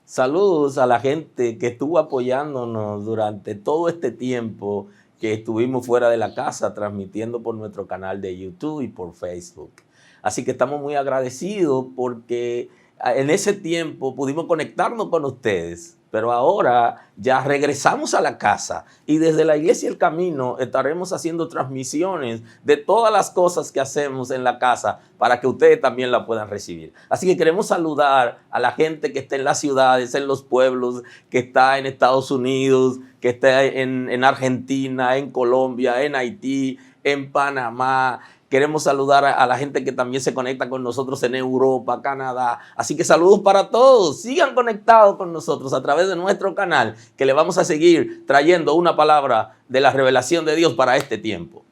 Saludos a la gente que estuvo apoyándonos durante todo este tiempo que estuvimos fuera de la casa, transmitiendo por nuestro canal de YouTube y por Facebook. Así que estamos muy agradecidos porque en ese tiempo pudimos conectarnos con ustedes, pero ahora ya regresamos a la casa y desde la Iglesia El Camino estaremos haciendo transmisiones de todas las cosas que hacemos en la casa para que ustedes también la puedan recibir. Así que queremos saludar a la gente que está en las ciudades, en los pueblos, que está en Estados Unidos, que está en Argentina, en Colombia, en Haití, en Panamá. Queremos saludar a la gente que también se conecta con nosotros en Europa, Canadá. Así que saludos para todos. Sigan conectados con nosotros a través de nuestro canal, que le vamos a seguir trayendo una palabra de la revelación de Dios para este tiempo.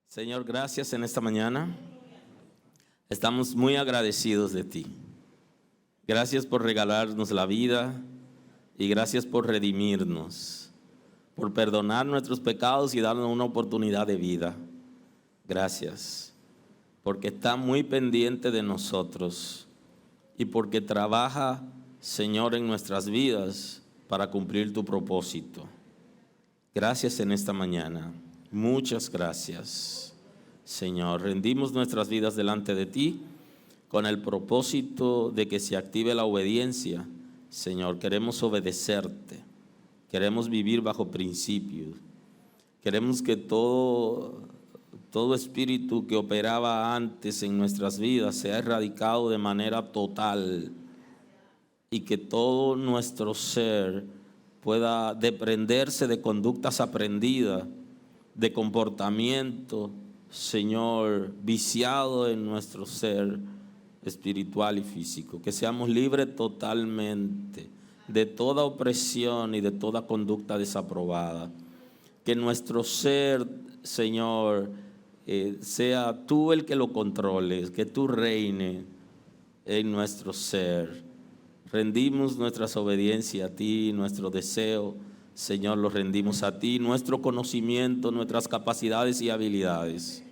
Señor, gracias en esta mañana. Estamos muy agradecidos de ti. Gracias por regalarnos la vida y gracias por redimirnos, por perdonar nuestros pecados y darnos una oportunidad de vida. Gracias, porque está muy pendiente de nosotros y porque trabaja, Señor, en nuestras vidas para cumplir tu propósito. Gracias en esta mañana. Muchas gracias, Señor. Rendimos nuestras vidas delante de ti con el propósito de que se active la obediencia. Señor, queremos obedecerte, queremos vivir bajo principios, queremos que todo espíritu que operaba antes en nuestras vidas sea erradicado de manera total y que todo nuestro ser pueda desprenderse de conductas aprendidas, de comportamiento, Señor, viciado en nuestro ser espiritual y físico, que seamos libres totalmente de toda opresión y de toda conducta desaprobada, que nuestro ser, Señor, sea tú el que lo controles, que tú reines en nuestro ser. Rendimos nuestra obediencia a ti, nuestro deseo, Señor, lo rendimos a ti, nuestro conocimiento, nuestras capacidades y habilidades.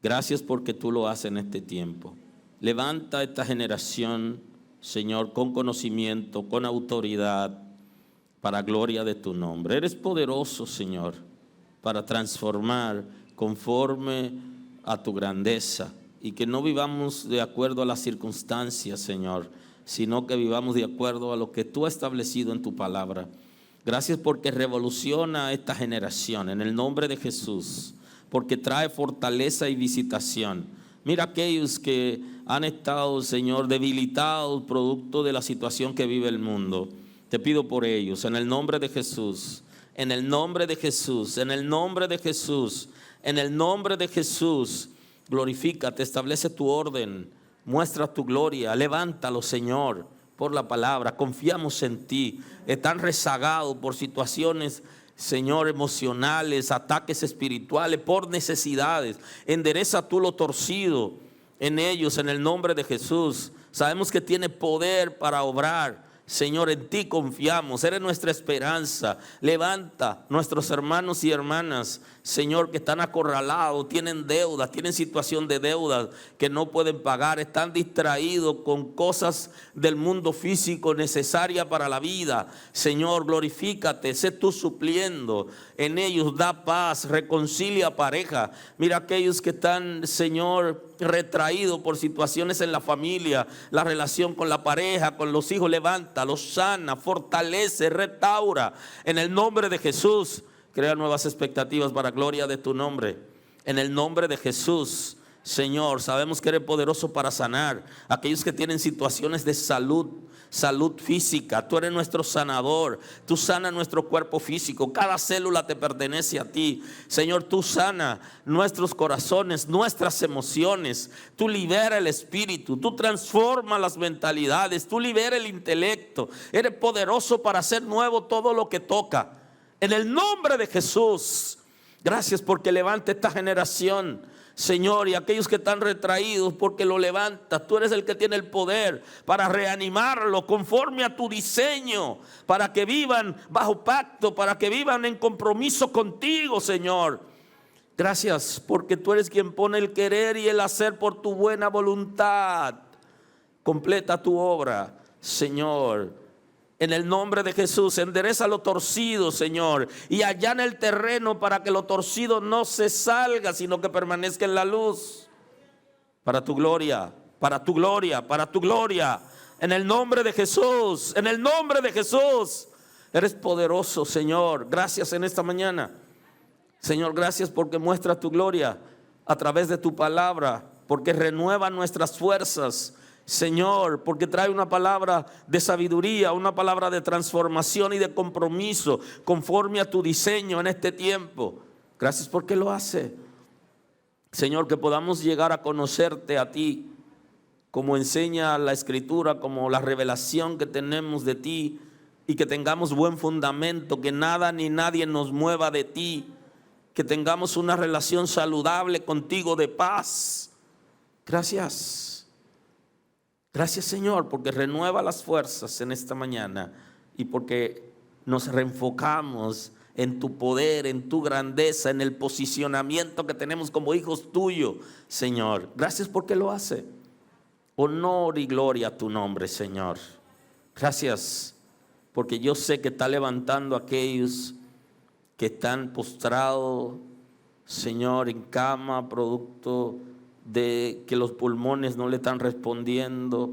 Gracias porque tú lo haces en este tiempo. Levanta esta generación, Señor, con conocimiento, con autoridad, para gloria de tu nombre. Eres poderoso, Señor, para transformar conforme a tu grandeza y que no vivamos de acuerdo a las circunstancias, Señor, sino que vivamos de acuerdo a lo que tú has establecido en tu palabra. Gracias porque revoluciona esta generación en el nombre de Jesús, porque trae fortaleza y visitación. Mira aquellos que han estado, Señor, debilitados producto de la situación que vive el mundo. Te pido por ellos, en el nombre de Jesús, en el nombre de Jesús, en el nombre de Jesús, en el nombre de Jesús. Glorifícate, establece tu orden, muestra tu gloria, levántalo, Señor, por la palabra. Confiamos en ti. Están rezagados por situaciones, Señor, emocionales, ataques espirituales, por necesidades. Endereza tú lo torcido en ellos, en el nombre de Jesús. Sabemos que tiene poder para obrar. Señor, en ti confiamos, eres nuestra esperanza. Levanta nuestros hermanos y hermanas, Señor, que están acorralados, tienen deudas, tienen situación de deudas que no pueden pagar, están distraídos con cosas del mundo físico necesarias para la vida. Señor, glorifícate, sé tú supliendo en ellos, da paz, reconcilia pareja. Mira aquellos que están, Señor, retraídos por situaciones en la familia, la relación con la pareja, con los hijos, levanta, los sana, fortalece, restaura en el nombre de Jesús. Crea nuevas expectativas para gloria de tu nombre. En el nombre de Jesús, Señor, sabemos que eres poderoso para sanar a aquellos que tienen situaciones de salud física. Tú eres nuestro sanador. Tú sanas nuestro cuerpo físico. Cada célula te pertenece a ti. Señor, tú sana nuestros corazones, nuestras emociones. Tú libera el espíritu. Tú transformas las mentalidades. Tú libera el intelecto. Eres poderoso para hacer nuevo todo lo que toca. En el nombre de Jesús, gracias porque levanta esta generación, Señor, y aquellos que están retraídos, porque lo levantas. Tú eres el que tiene el poder para reanimarlo conforme a tu diseño, para que vivan bajo pacto, para que vivan en compromiso contigo, Señor. Gracias porque tú eres quien pone el querer y el hacer por tu buena voluntad. Completa tu obra, Señor. En el nombre de Jesús, endereza lo torcido, Señor, y allana el terreno para que lo torcido no se salga, sino que permanezca en la luz. Para tu gloria, para tu gloria, para tu gloria. En el nombre de Jesús, en el nombre de Jesús. Eres poderoso, Señor. Gracias en esta mañana. Señor, gracias porque muestras tu gloria a través de tu palabra, porque renueva nuestras fuerzas. Señor, porque trae una palabra de sabiduría, una palabra de transformación y de compromiso conforme a tu diseño en este tiempo. Gracias porque lo hace. Señor, que podamos llegar a conocerte a ti, como enseña la Escritura, como la revelación que tenemos de ti, y que tengamos buen fundamento, que nada ni nadie nos mueva de ti, que tengamos una relación saludable contigo de paz. Gracias. Gracias, Señor, porque renueva las fuerzas en esta mañana y porque nos reenfocamos en tu poder, en tu grandeza, en el posicionamiento que tenemos como hijos tuyos, Señor. Gracias porque lo hace. Honor y gloria a tu nombre, Señor. Gracias porque yo sé que está levantando a aquellos que están postrados, Señor, en cama, producto de que los pulmones no le están respondiendo.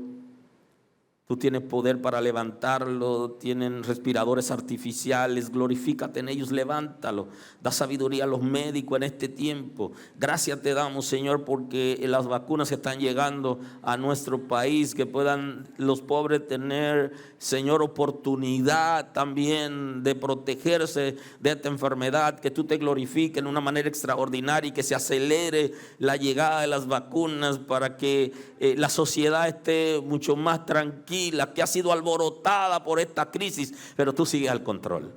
Tú tienes poder para levantarlo, tienen respiradores artificiales, glorifícate en ellos, levántalo. Da sabiduría a los médicos en este tiempo. Gracias te damos, Señor, porque las vacunas están llegando a nuestro país, que puedan los pobres tener, Señor, oportunidad también de protegerse de esta enfermedad, que tú te glorifiques en una manera extraordinaria y que se acelere la llegada de las vacunas para que la sociedad esté mucho más tranquila, que ha sido alborotada por esta crisis, pero tú sigues al control.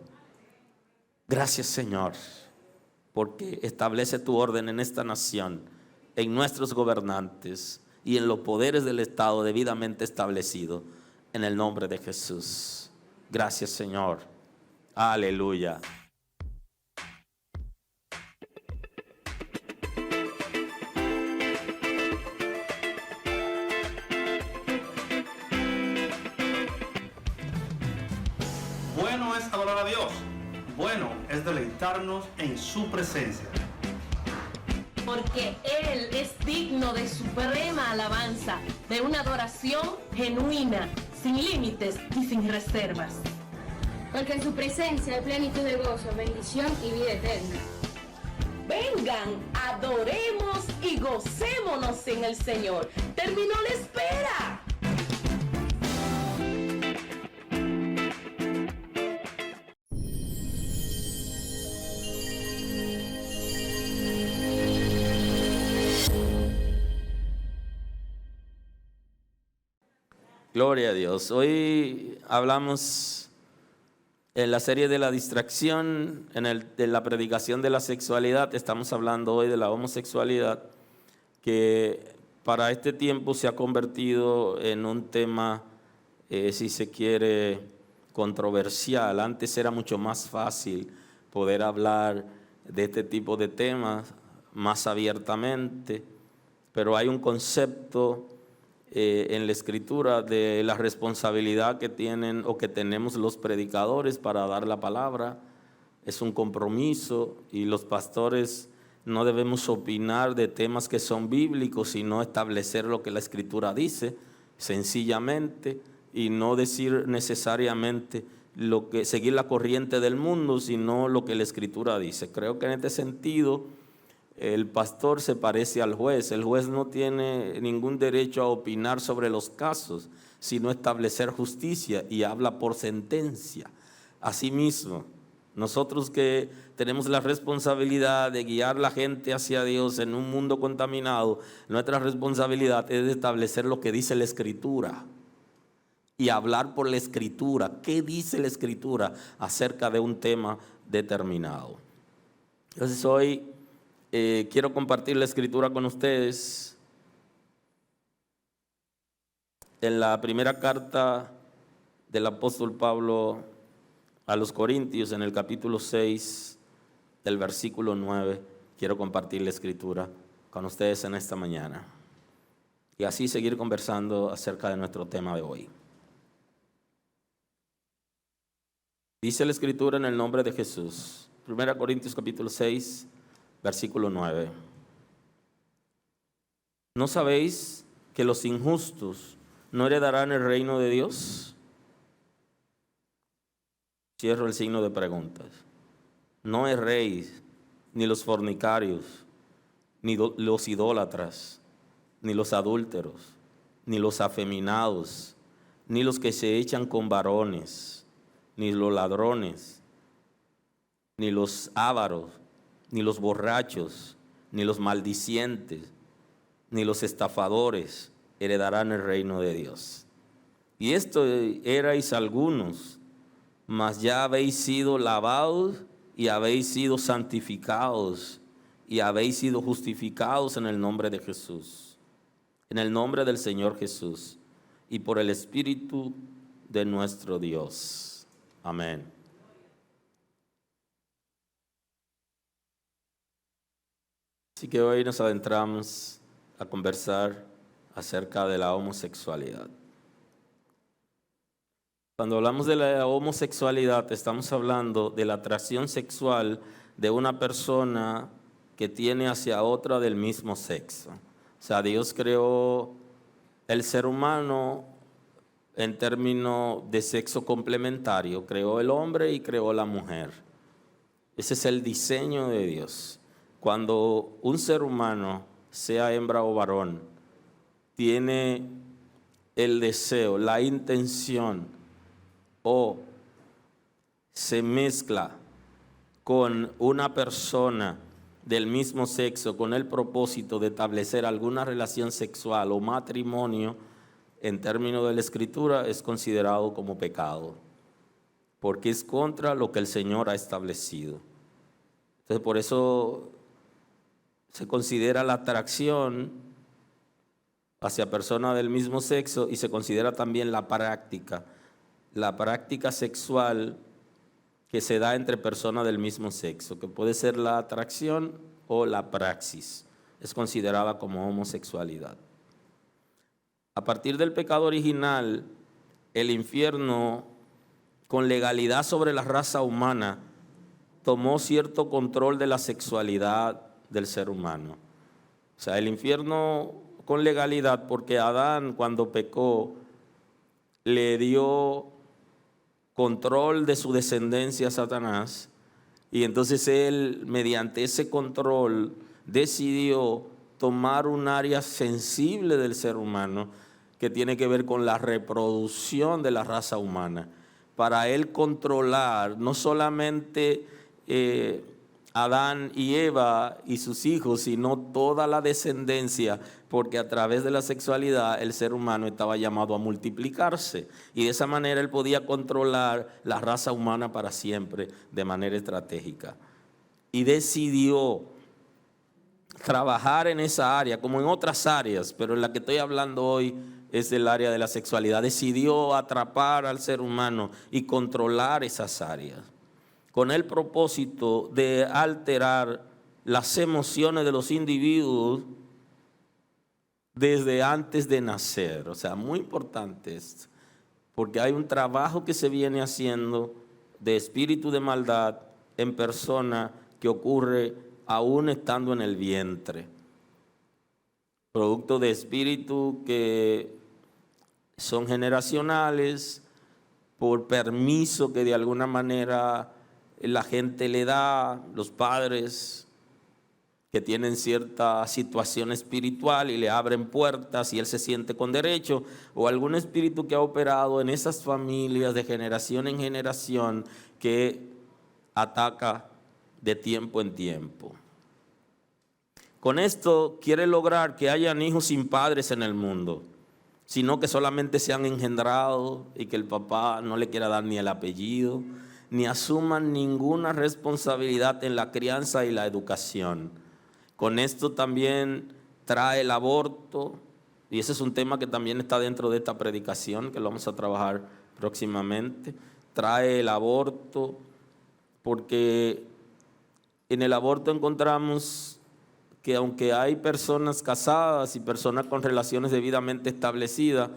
Gracias, Señor, porque establece tu orden en esta nación, en nuestros gobernantes y en los poderes del Estado debidamente establecido, en el nombre de Jesús. Gracias, Señor. Aleluya. Bueno es adorar a Dios. Bueno es deleitarnos en su presencia. Porque Él es digno de suprema alabanza, de una adoración genuina, sin límites y sin reservas. Porque en su presencia hay plenitud de gozo, bendición y vida eterna. Vengan, adoremos y gocémonos en el Señor. Terminó la espera. Gloria a Dios. Hoy hablamos en la serie de la distracción, de la predicación de la sexualidad. Estamos hablando hoy de la homosexualidad, que para este tiempo se ha convertido en un tema, si se quiere, controversial. Antes era mucho más fácil poder hablar de este tipo de temas más abiertamente, pero hay un concepto en la Escritura de la responsabilidad que tienen o que tenemos los predicadores para dar la palabra. Es un compromiso y los pastores no debemos opinar de temas que son bíblicos, sino establecer lo que la Escritura dice sencillamente, y no decir necesariamente seguir la corriente del mundo, sino lo que la Escritura dice. Creo que en este sentido el pastor se parece al juez. El juez no tiene ningún derecho a opinar sobre los casos, sino establecer justicia, y habla por sentencia. Asimismo, nosotros que tenemos la responsabilidad de guiar a la gente hacia Dios en un mundo contaminado, nuestra responsabilidad es de establecer lo que dice la Escritura y hablar por la Escritura. ¿Qué dice la Escritura acerca de un tema determinado? Entonces hoy quiero compartir la escritura con ustedes en la primera carta del apóstol Pablo a los Corintios, en el capítulo 6, del versículo 9. Quiero compartir la escritura con ustedes en esta mañana y así seguir conversando acerca de nuestro tema de hoy. Dice la escritura en el nombre de Jesús, 1 Corintios capítulo 6, versículo 9. ¿No sabéis que los injustos no heredarán el reino de Dios? Cierro el signo de preguntas. No erréis, ni los fornicarios, ni los idólatras, ni los adúlteros, ni los afeminados, ni los que se echan con varones, ni los ladrones, ni los ávaros, ni los borrachos, ni los maldicientes, ni los estafadores heredarán el reino de Dios. Y esto erais algunos, mas ya habéis sido lavados y habéis sido santificados y habéis sido justificados en el nombre de Jesús, en el nombre del Señor Jesús y por el Espíritu de nuestro Dios. Amén. Así que hoy nos adentramos a conversar acerca de la homosexualidad. Cuando hablamos de la homosexualidad, estamos hablando de la atracción sexual de una persona que tiene hacia otra del mismo sexo. O sea, Dios creó el ser humano en términos de sexo complementario. Creó el hombre y creó la mujer. Ese es el diseño de Dios. Cuando un ser humano, sea hembra o varón, tiene el deseo, la intención o se mezcla con una persona del mismo sexo con el propósito de establecer alguna relación sexual o matrimonio, en términos de la Escritura es considerado como pecado, porque es contra lo que el Señor ha establecido. Entonces, por eso se considera la atracción hacia personas del mismo sexo y se considera también la práctica sexual que se da entre personas del mismo sexo, que puede ser la atracción o la praxis, es considerada como homosexualidad. A partir del pecado original, el infierno, con legalidad sobre la raza humana, tomó cierto control de la sexualidad del ser humano. O sea, el infierno con legalidad, porque Adán cuando pecó le dio control de su descendencia a Satanás, y entonces él, mediante ese control, decidió tomar un área sensible del ser humano que tiene que ver con la reproducción de la raza humana, para él controlar no solamente Adán y Eva y sus hijos, sino toda la descendencia, porque a través de la sexualidad el ser humano estaba llamado a multiplicarse y de esa manera él podía controlar la raza humana para siempre de manera estratégica. Y decidió trabajar en esa área, como en otras áreas, pero en la que estoy hablando hoy es el área de la sexualidad. Decidió atrapar al ser humano y controlar esas áreas, con el propósito de alterar las emociones de los individuos desde antes de nacer. O sea, muy importante esto, porque hay un trabajo que se viene haciendo de espíritu de maldad en persona que ocurre aún estando en el vientre, producto de espíritus que son generacionales, por permiso que de alguna manera la gente le da, los padres que tienen cierta situación espiritual y le abren puertas y él se siente con derecho, o algún espíritu que ha operado en esas familias de generación en generación que ataca de tiempo en tiempo. Con esto quiere lograr que hayan hijos sin padres en el mundo, sino que solamente sean engendrados y que el papá no le quiera dar ni el apellido, ni asuman ninguna responsabilidad en la crianza y la educación. Con esto también trae el aborto, y ese es un tema que también está dentro de esta predicación, que lo vamos a trabajar próximamente. Trae el aborto, porque en el aborto encontramos que aunque hay personas casadas y personas con relaciones debidamente establecidas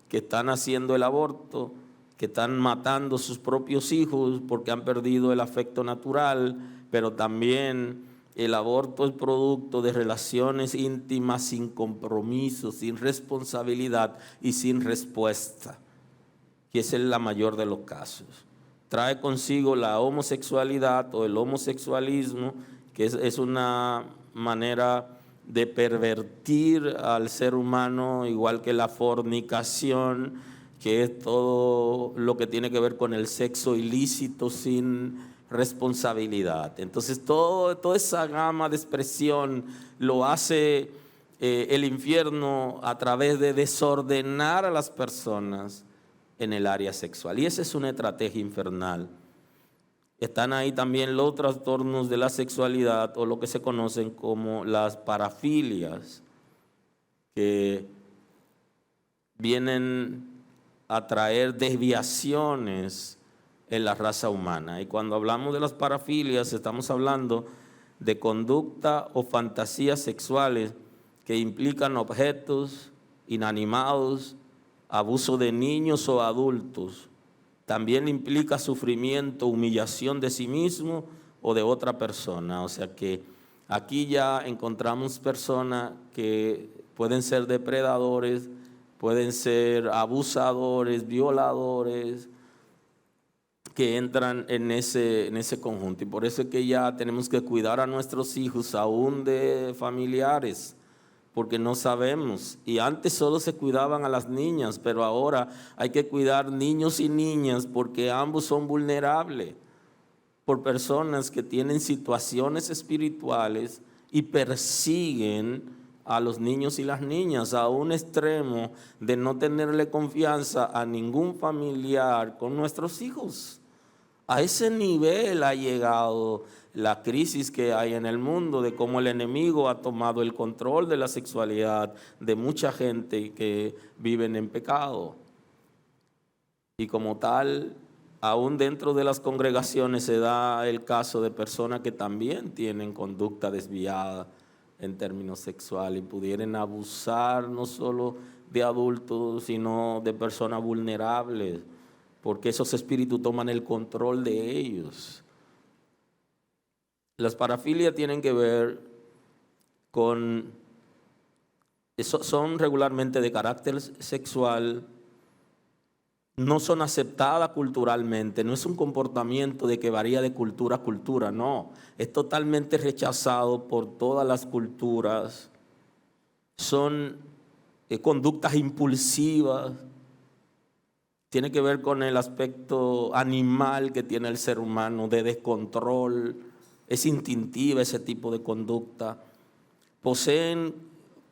que están haciendo el aborto, que están matando sus propios hijos porque han perdido el afecto natural, pero también el aborto es producto de relaciones íntimas sin compromiso, sin responsabilidad y sin respuesta, que es la mayor de los casos. Trae consigo la homosexualidad o el homosexualismo, que es una manera de pervertir al ser humano, igual que la fornicación, que es todo lo que tiene que ver con el sexo ilícito sin responsabilidad. Entonces toda esa gama de expresión lo hace el infierno a través de desordenar a las personas en el área sexual, y esa es una estrategia infernal. Están ahí también los trastornos de la sexualidad, o lo que se conocen como las parafilias, que vienen a traer desviaciones en la raza humana. Y cuando hablamos de las parafilias, estamos hablando de conducta o fantasías sexuales que implican objetos inanimados, abuso de niños o adultos. También implica sufrimiento, humillación de sí mismo o de otra persona. O sea que aquí ya encontramos personas que pueden ser depredadores, pueden ser abusadores, violadores, que entran en ese conjunto. Y por eso es que ya tenemos que cuidar a nuestros hijos, aún de familiares, porque no sabemos. Y antes solo se cuidaban a las niñas, pero ahora hay que cuidar niños y niñas, porque ambos son vulnerables por personas que tienen situaciones espirituales y persiguen a los niños y las niñas a un extremo de no tenerle confianza a ningún familiar con nuestros hijos. A ese nivel ha llegado la crisis que hay en el mundo, de cómo el enemigo ha tomado el control de la sexualidad de mucha gente que viven en pecado. Y como tal, aún dentro de las congregaciones se da el caso de personas que también tienen conducta desviada en términos sexuales y pudieran abusar no solo de adultos, sino de personas vulnerables, porque esos espíritus toman el control de ellos. Las parafilias tienen que ver con, son regularmente de carácter sexual, no son aceptadas culturalmente, no es un comportamiento de que varía de cultura a cultura, no, es totalmente rechazado por todas las culturas. Son conductas impulsivas, tiene que ver con el aspecto animal que tiene el ser humano de descontrol, es instintiva ese tipo de conducta. Poseen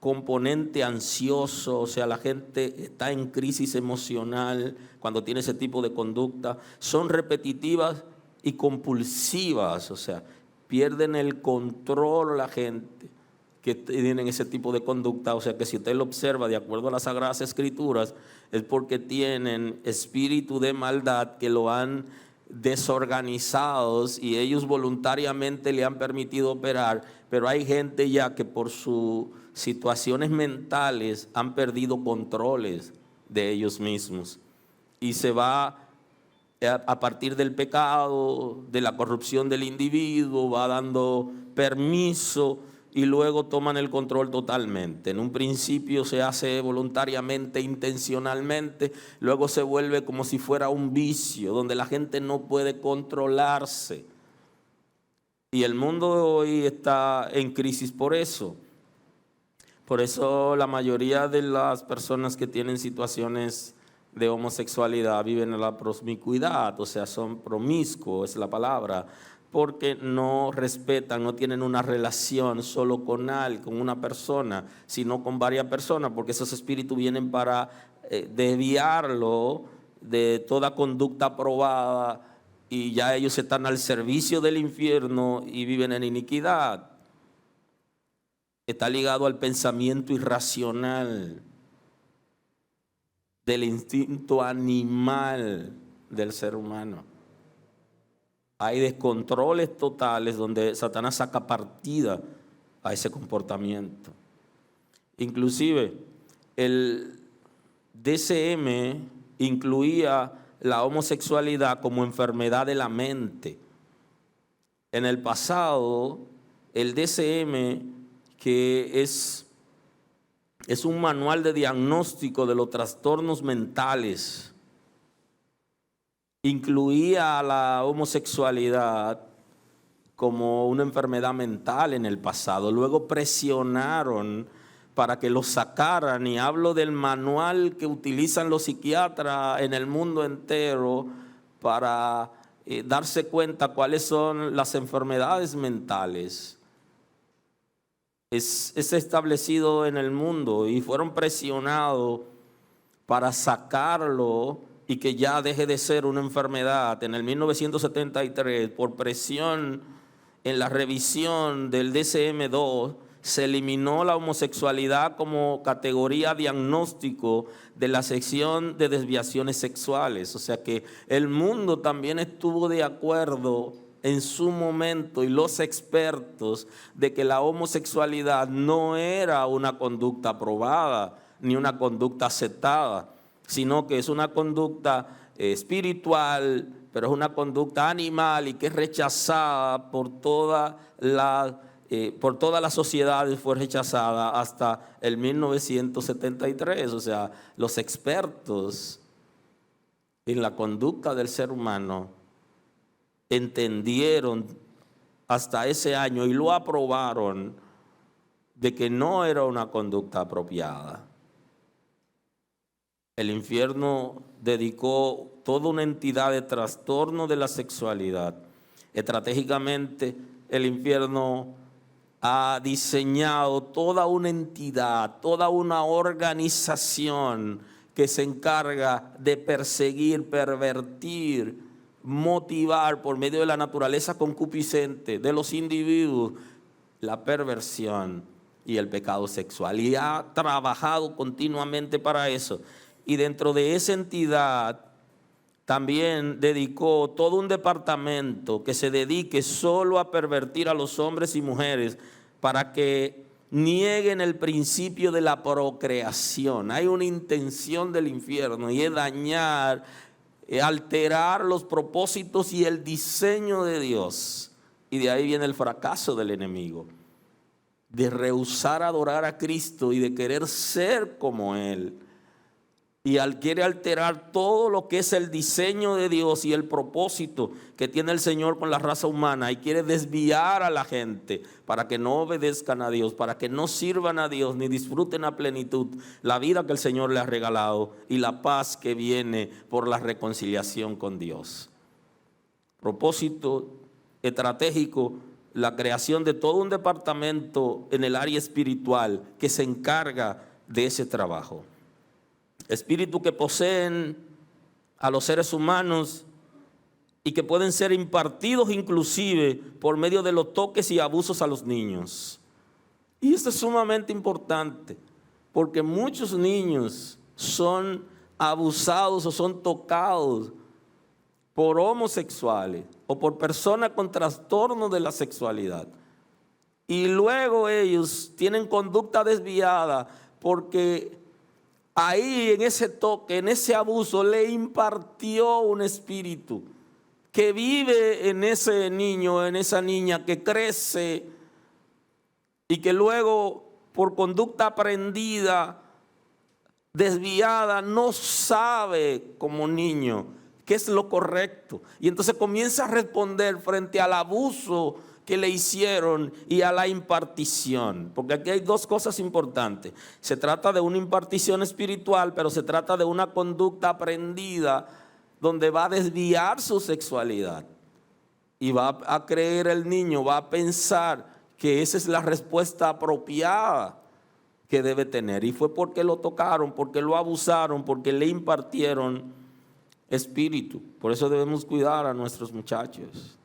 componente ansioso, o sea, la gente está en crisis emocional cuando tiene ese tipo de conducta. Son repetitivas y compulsivas, o sea, pierden el control la gente que tienen ese tipo de conducta. O sea, que si usted lo observa de acuerdo a las Sagradas Escrituras, es porque tienen espíritu de maldad que lo han desorganizados y ellos voluntariamente le han permitido operar, pero hay gente ya que por sus situaciones mentales han perdido controles de ellos mismos y se va a partir del pecado, de la corrupción del individuo, va dando permiso y luego toman el control totalmente. En un principio se hace voluntariamente, intencionalmente, luego se vuelve como si fuera un vicio, donde la gente no puede controlarse. Y el mundo hoy está en crisis por eso. Por eso la mayoría de las personas que tienen situaciones de homosexualidad viven en la promiscuidad, o sea, son promiscuos, es la palabra, porque no respetan, no tienen una relación solo con una persona, sino con varias personas, porque esos espíritus vienen para desviarlo de toda conducta aprobada y ya ellos están al servicio del infierno y viven en iniquidad. está ligado al pensamiento irracional, del instinto animal del ser humano. Hay descontroles totales donde Satanás saca partida a ese comportamiento. Inclusive el DSM incluía la homosexualidad como enfermedad de la mente. En el pasado, el DSM, que es un manual de diagnóstico de los trastornos mentales, incluía a la homosexualidad como una enfermedad mental en el pasado. Luego presionaron para que lo sacaran, y hablo del manual que utilizan los psiquiatras en el mundo entero para darse cuenta cuáles son las enfermedades mentales. Es establecido en el mundo, y fueron presionados para sacarlo y que ya deje de ser una enfermedad. En el 1973, por presión en la revisión del DSM-2, se eliminó la homosexualidad como categoría diagnóstico de la sección de desviaciones sexuales. O sea que el mundo también estuvo de acuerdo en su momento, y los expertos, de que la homosexualidad no era una conducta aprobada ni una conducta aceptada, sino que es una conducta espiritual, pero es una conducta animal y que es rechazada por todas las sociedades. Fue rechazada hasta el 1973. O sea, los expertos en la conducta del ser humano entendieron hasta ese año y lo aprobaron de que no era una conducta apropiada. El infierno dedicó toda una entidad de trastorno de la sexualidad. Estratégicamente, el infierno ha diseñado toda una entidad, toda una organización que se encarga de perseguir, pervertir, motivar por medio de la naturaleza concupiscente de los individuos la perversión y el pecado sexual. Y ha trabajado continuamente para eso. Y dentro de esa entidad también dedicó todo un departamento que se dedique solo a pervertir a los hombres y mujeres para que nieguen el principio de la procreación. Hay una intención del infierno, y es dañar, alterar los propósitos y el diseño de Dios. Y de ahí viene el fracaso del enemigo, de rehusar adorar a Cristo y de querer ser como Él. Y quiere alterar todo lo que es el diseño de Dios y el propósito que tiene el Señor con la raza humana, y quiere desviar a la gente para que no obedezcan a Dios, para que no sirvan a Dios ni disfruten a plenitud la vida que el Señor les ha regalado y la paz que viene por la reconciliación con Dios. Propósito estratégico: la creación de todo un departamento en el área espiritual que se encarga de ese trabajo. Espíritus que poseen a los seres humanos y que pueden ser impartidos inclusive por medio de los toques y abusos a los niños. Y esto es sumamente importante, porque muchos niños son abusados o son tocados por homosexuales o por personas con trastorno de la sexualidad. Y luego ellos tienen conducta desviada porque ahí en ese toque, en ese abuso, le impartió un espíritu que vive en ese niño, en esa niña, que crece y que luego por conducta aprendida, desviada, no sabe como niño qué es lo correcto. Y entonces comienza a responder frente al abuso que le hicieron y a la impartición. Porque aquí hay dos cosas importantes. Se trata de una impartición espiritual, pero se trata de una conducta aprendida donde va a desviar su sexualidad. Y va a creer el niño, va a pensar que esa es la respuesta apropiada que debe tener. Y fue porque lo tocaron, porque lo abusaron, porque le impartieron espíritu. Por eso debemos cuidar a nuestros muchachos.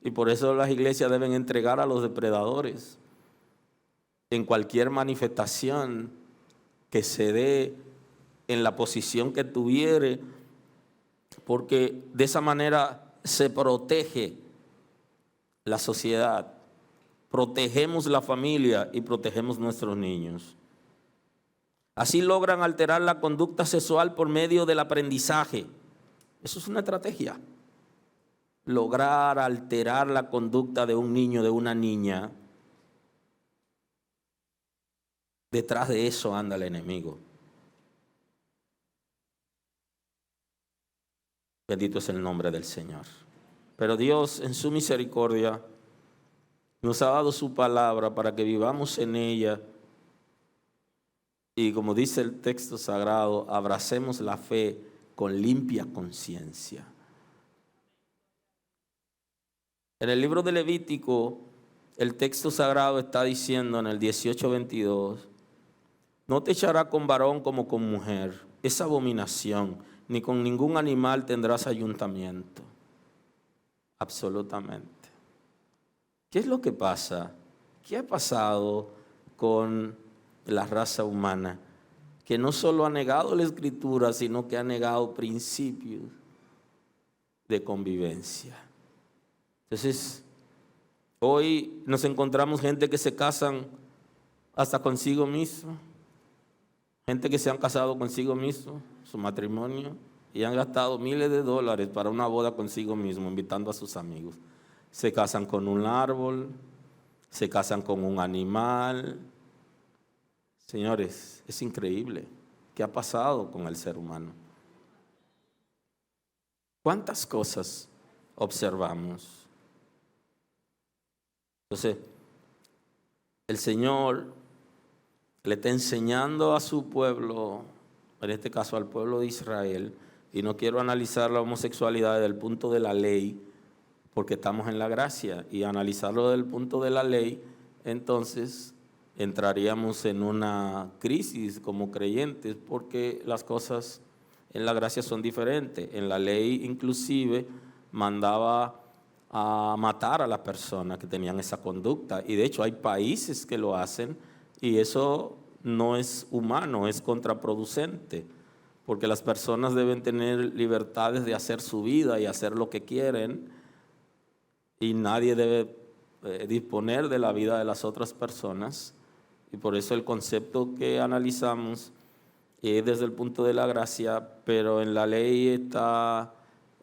Y por eso las iglesias deben entregar a los depredadores. en cualquier manifestación que se dé en la posición que tuviere, porque de esa manera se protege la sociedad, protegemos la familia y protegemos nuestros niños. Así logran alterar la conducta sexual por medio del aprendizaje. Eso es una estrategia. Lograr alterar la conducta de un niño, de una niña. Detrás de eso anda el enemigo. Bendito es el nombre del Señor. Pero Dios, en su misericordia, nos ha dado su palabra para que vivamos en ella. Y como dice el texto sagrado, abracemos la fe con limpia conciencia. En el libro de Levítico, el texto sagrado está diciendo en el 18:22, no te echará con varón como con mujer, es abominación, ni con ningún animal tendrás ayuntamiento. Absolutamente. ¿Qué es lo que pasa? ¿Qué ha pasado con la raza humana? Que no solo ha negado la Escritura, sino que ha negado principios de convivencia. Entonces, hoy nos encontramos gente que se casan hasta consigo mismo, gente que se han casado consigo mismo, su matrimonio, y han gastado miles de dólares para una boda consigo mismo, invitando a sus amigos. Se casan con un árbol, se casan con un animal. Señores, es increíble. ¿Qué ha pasado con el ser humano? ¿Cuántas cosas observamos? Entonces, el Señor le está enseñando a su pueblo, en este caso al pueblo de Israel, y no quiero analizar la homosexualidad desde el punto de la ley, porque estamos en la gracia, y analizarlo desde el punto de la ley, entonces entraríamos en una crisis como creyentes, porque las cosas en la gracia son diferentes. En la ley inclusive mandaba a matar a las personas que tenían esa conducta, y de hecho hay países que lo hacen, y eso no es humano, es contraproducente, porque las personas deben tener libertades de hacer su vida y hacer lo que quieren, y nadie debe disponer de la vida de las otras personas. Y por eso el concepto que analizamos es desde el punto de la gracia, pero en la ley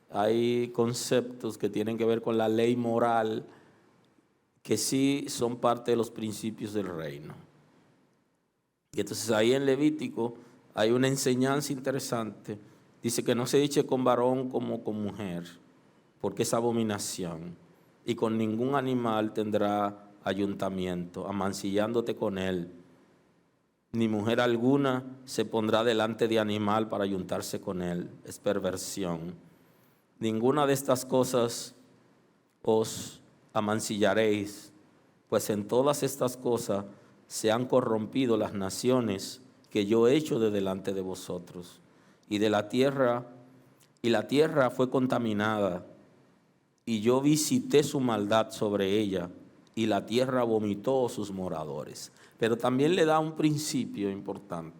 hay conceptos que tienen que ver con la ley moral que sí son parte de los principios del reino. Y entonces ahí en Levítico hay una enseñanza interesante. Dice que no se eche con varón como con mujer, porque es abominación. Y con ningún animal tendrá ayuntamiento, amancillándote con él. Ni mujer alguna se pondrá delante de animal para ayuntarse con él. Es perversión. Ninguna de estas cosas os amancillaréis, pues en todas estas cosas se han corrompido las naciones que yo he hecho de delante de vosotros. Y la tierra fue contaminada, y yo visité su maldad sobre ella, y la tierra vomitó sus moradores. Pero también le da un principio importante.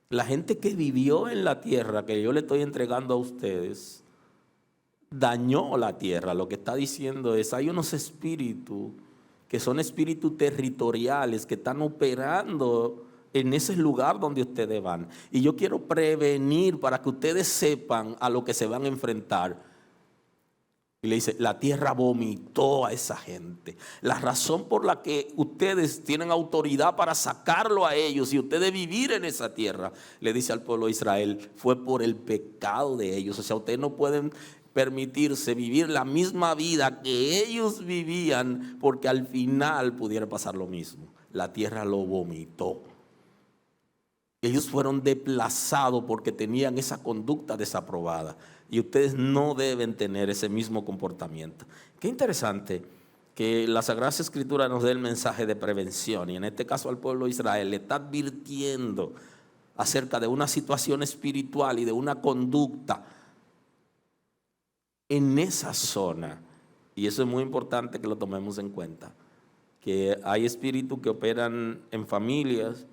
La gente que vivió en la tierra que yo le estoy entregando a ustedes, dañó la tierra. Lo que está diciendo es, hay unos espíritus que son espíritus territoriales que están operando en ese lugar donde ustedes van. Y yo quiero prevenir para que ustedes sepan a lo que se van a enfrentar. Y le dice, la tierra vomitó a esa gente. La razón por la que ustedes tienen autoridad para sacarlo a ellos y ustedes vivir en esa tierra, le dice al pueblo de Israel, fue por el pecado de ellos. O sea, ustedes no pueden permitirse vivir la misma vida que ellos vivían, porque al final pudiera pasar lo mismo. La tierra lo vomitó. Ellos fueron desplazados porque tenían esa conducta desaprobada. Y ustedes no deben tener ese mismo comportamiento. Qué interesante que la Sagrada Escritura nos dé el mensaje de prevención. Y en este caso al pueblo de Israel le está advirtiendo acerca de una situación espiritual y de una conducta en esa zona. Y eso es muy importante que lo tomemos en cuenta. que hay espíritus que operan en familias,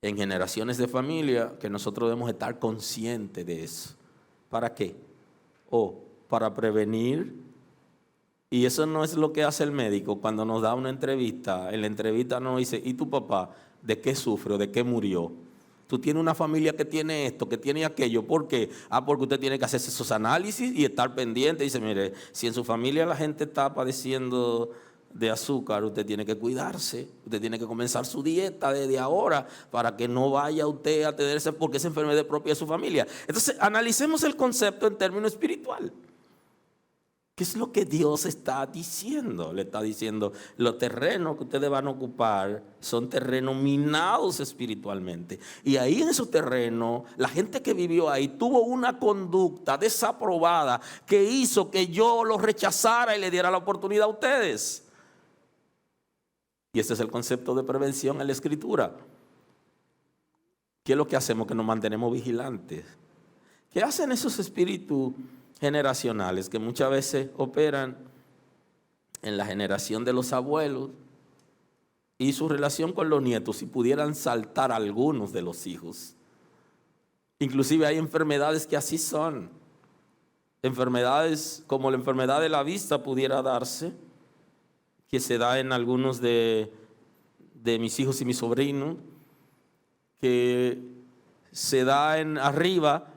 en generaciones de familia, que nosotros debemos estar conscientes de eso. ¿Para qué? Para prevenir. Y eso no es lo que hace el médico cuando nos da una entrevista. En la entrevista nos dice, ¿y tu papá de qué sufre o de qué murió? Tú tienes una familia que tiene esto, que tiene aquello. ¿Por qué? Porque usted tiene que hacerse esos análisis y estar pendiente. Dice, mire, si en su familia la gente está padeciendo de azúcar, usted tiene que cuidarse. Usted tiene que comenzar su dieta desde ahora para que no vaya usted a tenerse, porque esa enfermedad es propia de su familia. Entonces, analicemos el concepto en términos espiritual. ¿Qué es lo que Dios está diciendo? Le está diciendo, los terrenos que ustedes van a ocupar son terrenos minados espiritualmente. Y ahí en esos terrenos, la gente que vivió ahí tuvo una conducta desaprobada que hizo que yo los rechazara y le diera la oportunidad a ustedes. Y ese es el concepto de prevención en la Escritura. ¿Qué es lo que hacemos? Que nos mantenemos vigilantes. ¿Qué hacen esos espíritus generacionales que muchas veces operan en la generación de los abuelos y su relación con los nietos, si pudieran saltar algunos de los hijos? Inclusive hay enfermedades que así son. Enfermedades como la enfermedad de la vista pudiera darse, que se da en algunos de mis hijos y mis sobrinos, que se da en arriba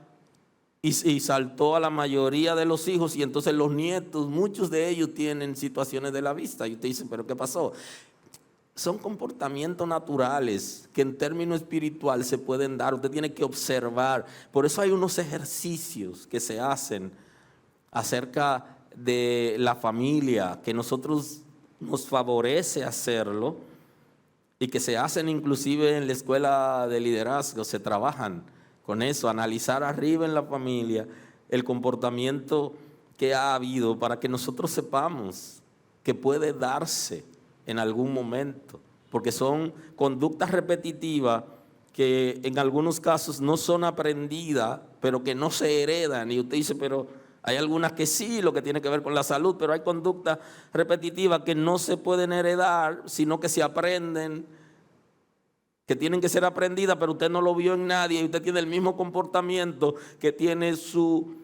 y saltó a la mayoría de los hijos, y entonces los nietos, muchos de ellos tienen situaciones de la vista. Y usted dice, ¿pero qué pasó? Son comportamientos naturales que en términos espiritual se pueden dar. Usted tiene que observar. Por eso hay unos ejercicios que se hacen acerca de la familia, que nosotros nos favorece hacerlo, y que se hacen inclusive en la escuela de liderazgo. Se trabajan con eso, analizar arriba en la familia el comportamiento que ha habido, para que nosotros sepamos que puede darse en algún momento, porque son conductas repetitivas que en algunos casos no son aprendidas, pero que no se heredan. Y usted dice, pero hay algunas que sí, lo que tiene que ver con la salud, pero hay conductas repetitivas que no se pueden heredar, sino que se aprenden, que tienen que ser aprendidas, pero usted no lo vio en nadie y usted tiene el mismo comportamiento que tiene su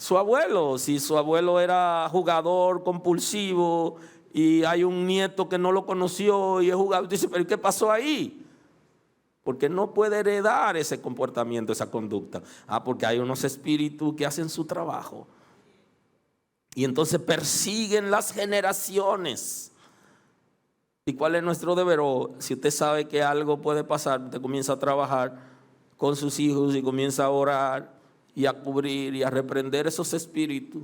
abuelo. Si su abuelo era jugador compulsivo y hay un nieto que no lo conoció y es jugador, usted dice, pero ¿qué pasó ahí? Porque no puede heredar ese comportamiento, esa conducta. Porque hay unos espíritus que hacen su trabajo y entonces persiguen las generaciones. ¿Y cuál es nuestro deber? Si usted sabe que algo puede pasar, usted comienza a trabajar con sus hijos y comienza a orar y a cubrir y a reprender esos espíritus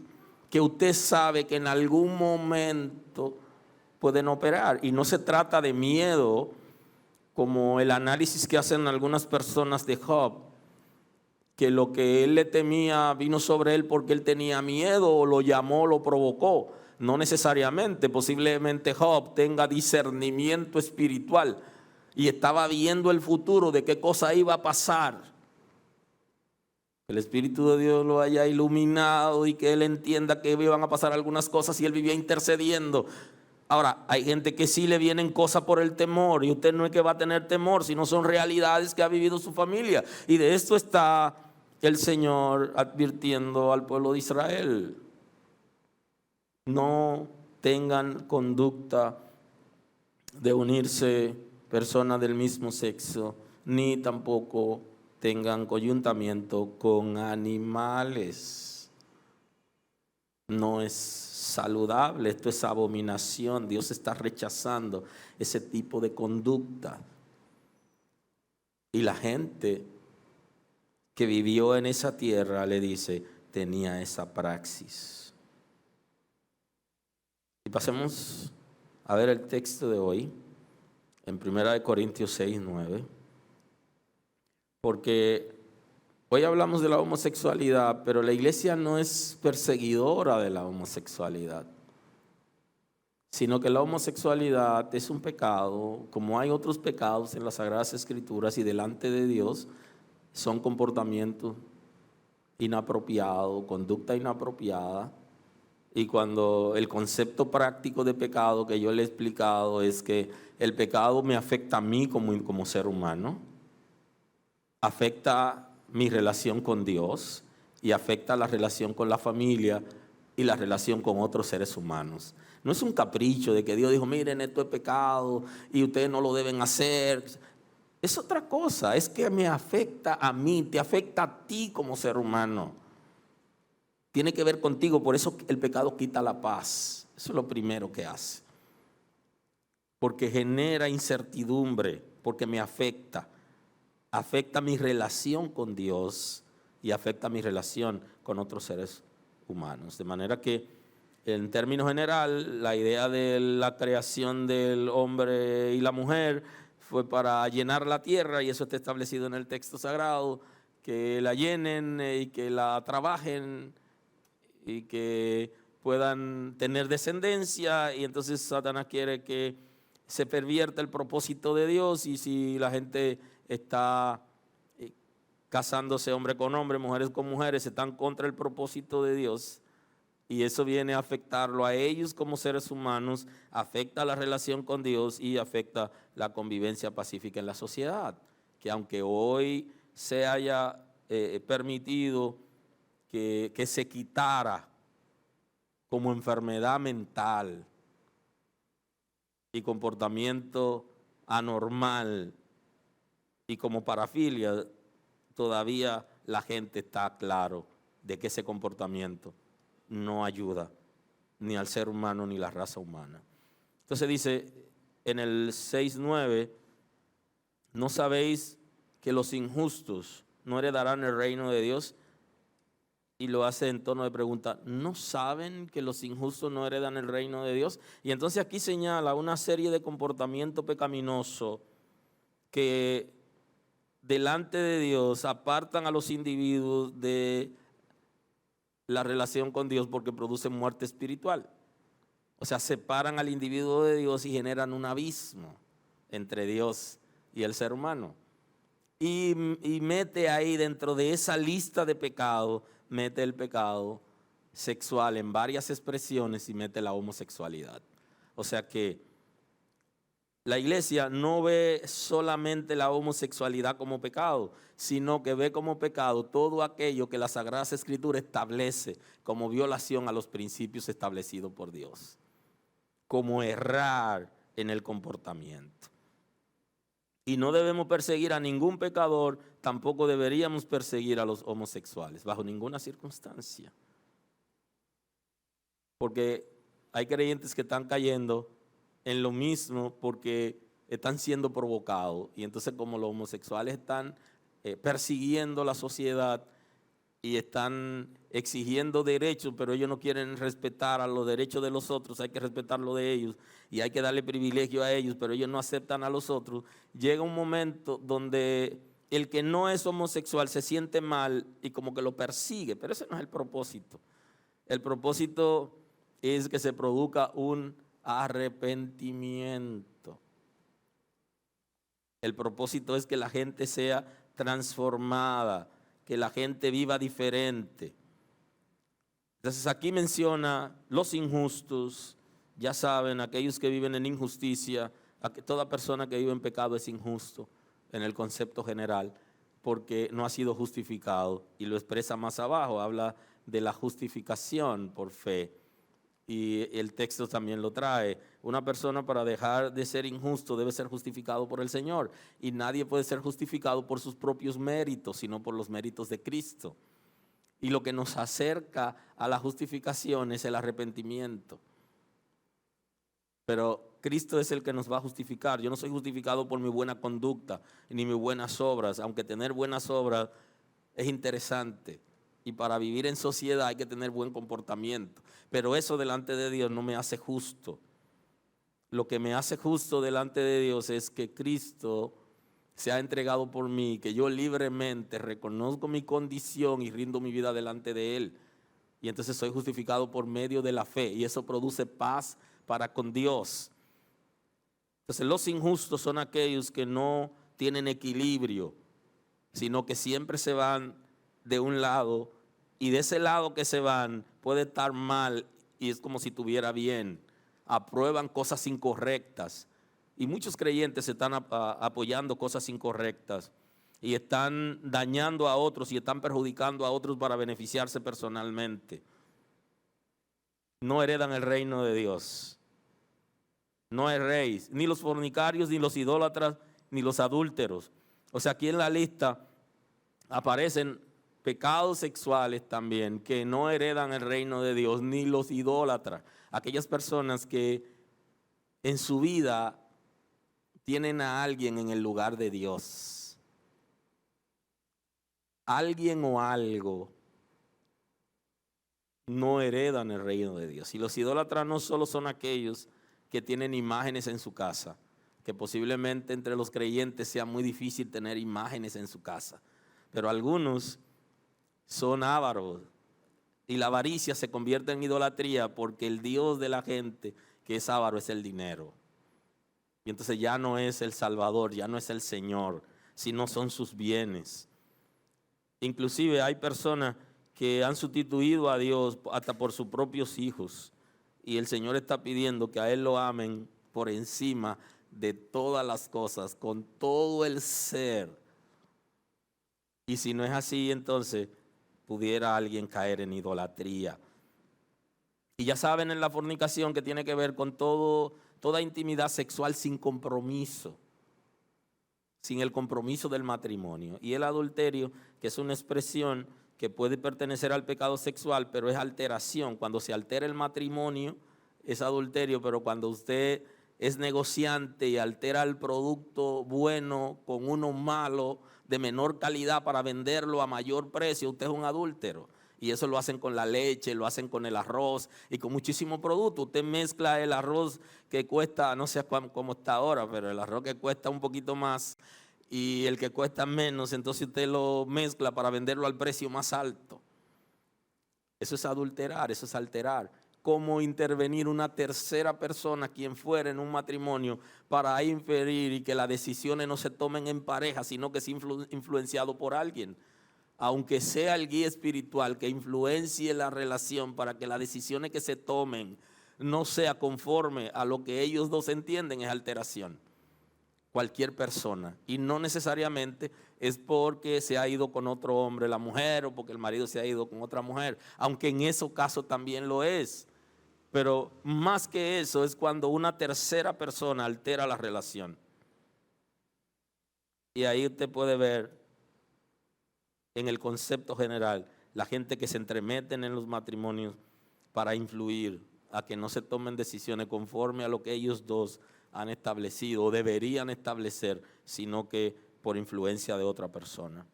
que usted sabe que en algún momento pueden operar. Y no se trata de miedo, como el análisis que hacen algunas personas de Job, que lo que él le temía vino sobre él porque él tenía miedo, o lo llamó, lo provocó. No necesariamente. Posiblemente Job tenga discernimiento espiritual y estaba viendo el futuro de qué cosa iba a pasar. El Espíritu de Dios lo haya iluminado y que él entienda que iban a pasar algunas cosas y él vivía intercediendo. Ahora, hay gente que sí le vienen cosas por el temor, y usted no es que va a tener temor, sino son realidades que ha vivido su familia. Y de esto está el Señor advirtiendo al pueblo de Israel. No tengan conducta de unirse personas del mismo sexo, ni tampoco tengan coyuntamiento con animales. No es saludable, esto es abominación. Dios está rechazando ese tipo de conducta. Y la gente que vivió en esa tierra, le dice, tenía esa praxis. Y pasemos a ver el texto de hoy, en 1 Corintios 6:9, porque hoy hablamos de la homosexualidad, pero la iglesia no es perseguidora de la homosexualidad, sino que la homosexualidad es un pecado, como hay otros pecados en las Sagradas Escrituras, y delante de Dios son comportamientos inapropiados, conducta inapropiada, Y cuando el concepto práctico de pecado que yo le he explicado es que el pecado me afecta a mí como ser humano, afecta mi relación con Dios y afecta la relación con la familia y la relación con otros seres humanos. No es un capricho de que Dios dijo, miren, esto es pecado y ustedes no lo deben hacer. Es otra cosa, es que me afecta a mí, te afecta a ti como ser humano. Tiene que ver contigo, por eso el pecado quita la paz. Eso es lo primero que hace. Porque genera incertidumbre, porque me afecta. Afecta mi relación con Dios y afecta mi relación con otros seres humanos. De manera que, en términos general, la idea de la creación del hombre y la mujer fue para llenar la tierra, y eso está establecido en el texto sagrado, que la llenen y que la trabajen y que puedan tener descendencia. Y entonces Satanás quiere que se pervierta el propósito de Dios, y si la gente está casándose hombre con hombre, mujeres con mujeres, están contra el propósito de Dios, y eso viene a afectarlo a ellos como seres humanos, afecta la relación con Dios y afecta la convivencia pacífica en la sociedad. Que aunque hoy se haya permitido que se quitara como enfermedad mental y comportamiento anormal y como parafilia, todavía la gente está claro de que ese comportamiento no ayuda ni al ser humano ni la raza humana. Entonces dice en el 6:9, ¿no sabéis que los injustos no heredarán el reino de Dios? Y lo hace en tono de pregunta, ¿no saben que los injustos no heredan el reino de Dios? Y entonces aquí señala una serie de comportamientos pecaminosos que delante de Dios apartan a los individuos de la relación con Dios, porque producen muerte espiritual. O sea, separan al individuo de Dios y generan un abismo entre Dios y el ser humano. Y mete ahí dentro de esa lista de pecados, mete el pecado sexual en varias expresiones y mete la homosexualidad. O sea que la iglesia no ve solamente la homosexualidad como pecado, sino que ve como pecado todo aquello que la Sagrada Escritura establece como violación a los principios establecidos por Dios, como errar en el comportamiento. Y no debemos perseguir a ningún pecador, tampoco deberíamos perseguir a los homosexuales, bajo ninguna circunstancia. Porque hay creyentes que están cayendo en lo mismo porque están siendo provocados. Y entonces, como los homosexuales están persiguiendo la sociedad y están exigiendo derechos, pero ellos no quieren respetar a los derechos de los otros, hay que respetar lo de ellos y hay que darle privilegio a ellos, pero ellos no aceptan a los otros. Llega un momento donde el que no es homosexual se siente mal y como que lo persigue, pero ese no es el propósito. El propósito es que se produzca un arrepentimiento. El propósito es que la gente sea transformada, que la gente viva diferente. Entonces aquí menciona los injustos, ya saben, aquellos que viven en injusticia, toda persona que vive en pecado es injusto en el concepto general, porque no ha sido justificado, y lo expresa más abajo, habla de la justificación por fe. Y el texto también lo trae. Una persona, para dejar de ser injusto, debe ser justificado por el Señor. Y nadie puede ser justificado por sus propios méritos, sino por los méritos de Cristo. Y lo que nos acerca a la justificación es el arrepentimiento. Pero Cristo es el que nos va a justificar. Yo no soy justificado por mi buena conducta ni mis buenas obras, aunque tener buenas obras es interesante. Y para vivir en sociedad hay que tener buen comportamiento. Pero eso delante de Dios no me hace justo. Lo que me hace justo delante de Dios es que Cristo se ha entregado por mí, que yo libremente reconozco mi condición y rindo mi vida delante de Él. Y entonces soy justificado por medio de la fe. Y eso produce paz para con Dios. Entonces los injustos son aquellos que no tienen equilibrio, sino que siempre se van de un lado, y de ese lado que se van puede estar mal y es como si estuviera bien. Aprueban cosas incorrectas. Y muchos creyentes están apoyando cosas incorrectas y están dañando a otros y están perjudicando a otros para beneficiarse personalmente. No heredan el reino de Dios. No erréis, ni los fornicarios, ni los idólatras, ni los adúlteros. O sea, aquí en la lista aparecen pecados sexuales también que no heredan el reino de Dios, ni los idólatras. Aquellas personas que en su vida tienen a alguien en el lugar de Dios. Alguien o algo no heredan el reino de Dios. Y los idólatras no solo son aquellos que tienen imágenes en su casa, que posiblemente entre los creyentes sea muy difícil tener imágenes en su casa, pero algunos son ávaros y la avaricia se convierte en idolatría porque el Dios de la gente que es avaro es el dinero. Y entonces ya no es el Salvador, ya no es el Señor, sino son sus bienes. Inclusive hay personas que han sustituido a Dios hasta por sus propios hijos. Y el Señor está pidiendo que a Él lo amen por encima de todas las cosas, con todo el ser. Y si no es así, entonces pudiera alguien caer en idolatría. Y ya saben, en la fornicación, que tiene que ver con toda intimidad sexual sin compromiso, sin el compromiso del matrimonio. Y el adulterio, que es una expresión que puede pertenecer al pecado sexual, pero es alteración. Cuando se altera el matrimonio es adulterio, pero cuando usted es negociante y altera el producto bueno con uno malo de menor calidad para venderlo a mayor precio, usted es un adúltero. Y eso lo hacen con la leche, lo hacen con el arroz y con muchísimos productos. Usted mezcla el arroz que cuesta, no sé cómo está ahora, pero el arroz que cuesta un poquito más y el que cuesta menos, entonces usted lo mezcla para venderlo al precio más alto. Eso es adulterar, eso es alterar. Cómo intervenir una tercera persona, quien fuera, en un matrimonio para inferir y que las decisiones no se tomen en pareja, sino que sea influenciado por alguien. Aunque sea el guía espiritual que influencie la relación para que las decisiones que se tomen no sea conforme a lo que ellos dos entienden, es alteración. Cualquier persona, y no necesariamente es porque se ha ido con otro hombre la mujer o porque el marido se ha ido con otra mujer, aunque en esos casos también lo es, pero más que eso es cuando una tercera persona altera la relación. Y ahí usted puede ver en el concepto general la gente que se entremeten en los matrimonios para influir a que no se tomen decisiones conforme a lo que ellos dos han establecido o deberían establecer, sino que por influencia de otra persona.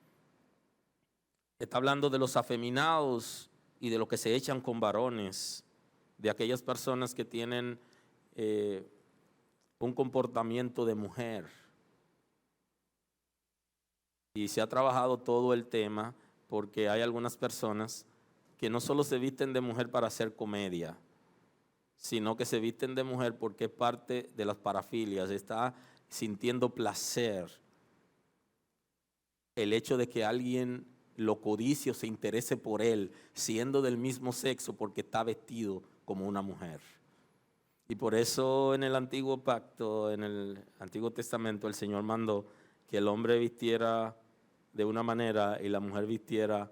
Está hablando de los afeminados y de los que se echan con varones, de aquellas personas que tienen un comportamiento de mujer. Y se ha trabajado todo el tema porque hay algunas personas que no solo se visten de mujer para hacer comedia, sino que se visten de mujer porque es parte de las parafilias, está sintiendo placer. El hecho de que alguien lo codicie o se interese por él, siendo del mismo sexo, porque está vestido como una mujer. Y por eso en el Antiguo Pacto, en el Antiguo Testamento, el Señor mandó que el hombre vistiera de una manera y la mujer vistiera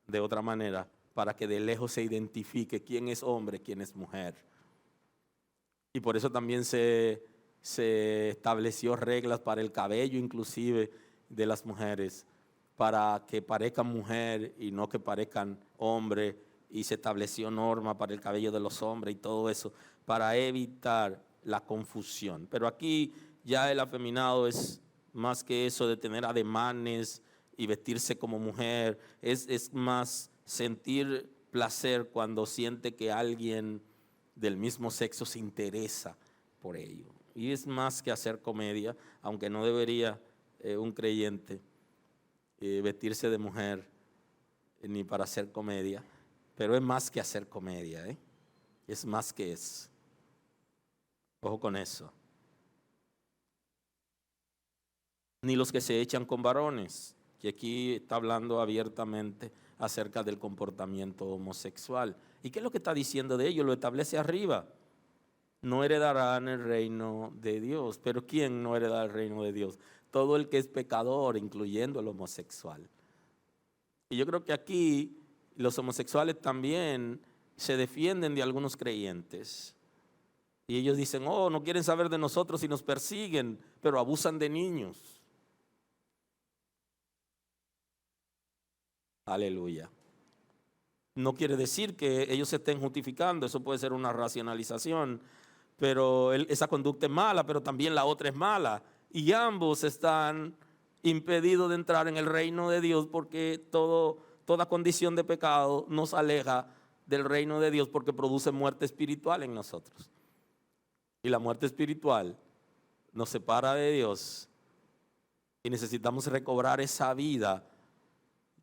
de otra manera, para que de lejos se identifique quién es hombre, quién es mujer. Y por eso también se estableció reglas para el cabello inclusive de las mujeres, para que parezcan mujer y no que parezcan hombre, y se estableció norma para el cabello de los hombres y todo eso, para evitar la confusión. Pero aquí ya el afeminado es más que eso de tener ademanes y vestirse como mujer, es más sentir placer cuando siente que alguien del mismo sexo se interesa por ello. Y es más que hacer comedia, aunque no debería un creyente vestirse de mujer ni para hacer comedia, pero es más que hacer comedia, es más que eso. Ojo con eso. Ni los que se echan con varones. que aquí está hablando abiertamente acerca del comportamiento homosexual. ¿Y qué es lo que está diciendo de ello? Lo establece arriba. No heredarán el reino de Dios. ¿Pero quién no heredará el reino de Dios? Todo el que es pecador, incluyendo el homosexual. Y yo creo que aquí los homosexuales también se defienden de algunos creyentes. Y ellos dicen, oh, no quieren saber de nosotros y nos persiguen, pero abusan de niños. Aleluya. No quiere decir que ellos se estén justificando, eso puede ser una racionalización, pero esa conducta es mala, pero también la otra es mala. Y ambos están impedidos de entrar en el reino de Dios porque toda condición de pecado nos aleja del reino de Dios porque produce muerte espiritual en nosotros. Y la muerte espiritual nos separa de Dios y necesitamos recobrar esa vida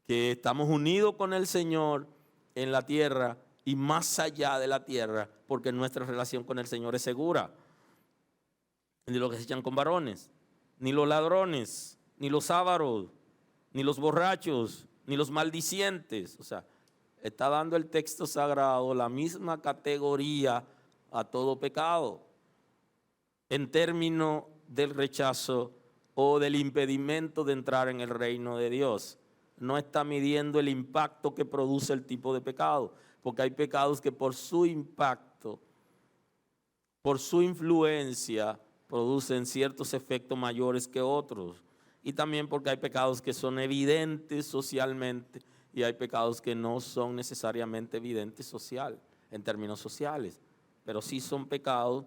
que estamos unidos con el Señor en la tierra y más allá de la tierra, porque nuestra relación con el Señor es segura. Ni los que se echan con varones, ni los ladrones, ni los ávaros, ni los borrachos, ni los maldicientes. O sea, está dando el texto sagrado la misma categoría a todo pecado en términos del rechazo o del impedimento de entrar en el reino de Dios. No está midiendo el impacto que produce el tipo de pecado, porque hay pecados que por su impacto, por su influencia, producen ciertos efectos mayores que otros. Y también porque hay pecados que son evidentes socialmente y hay pecados que no son necesariamente evidentes en términos sociales, pero sí son pecados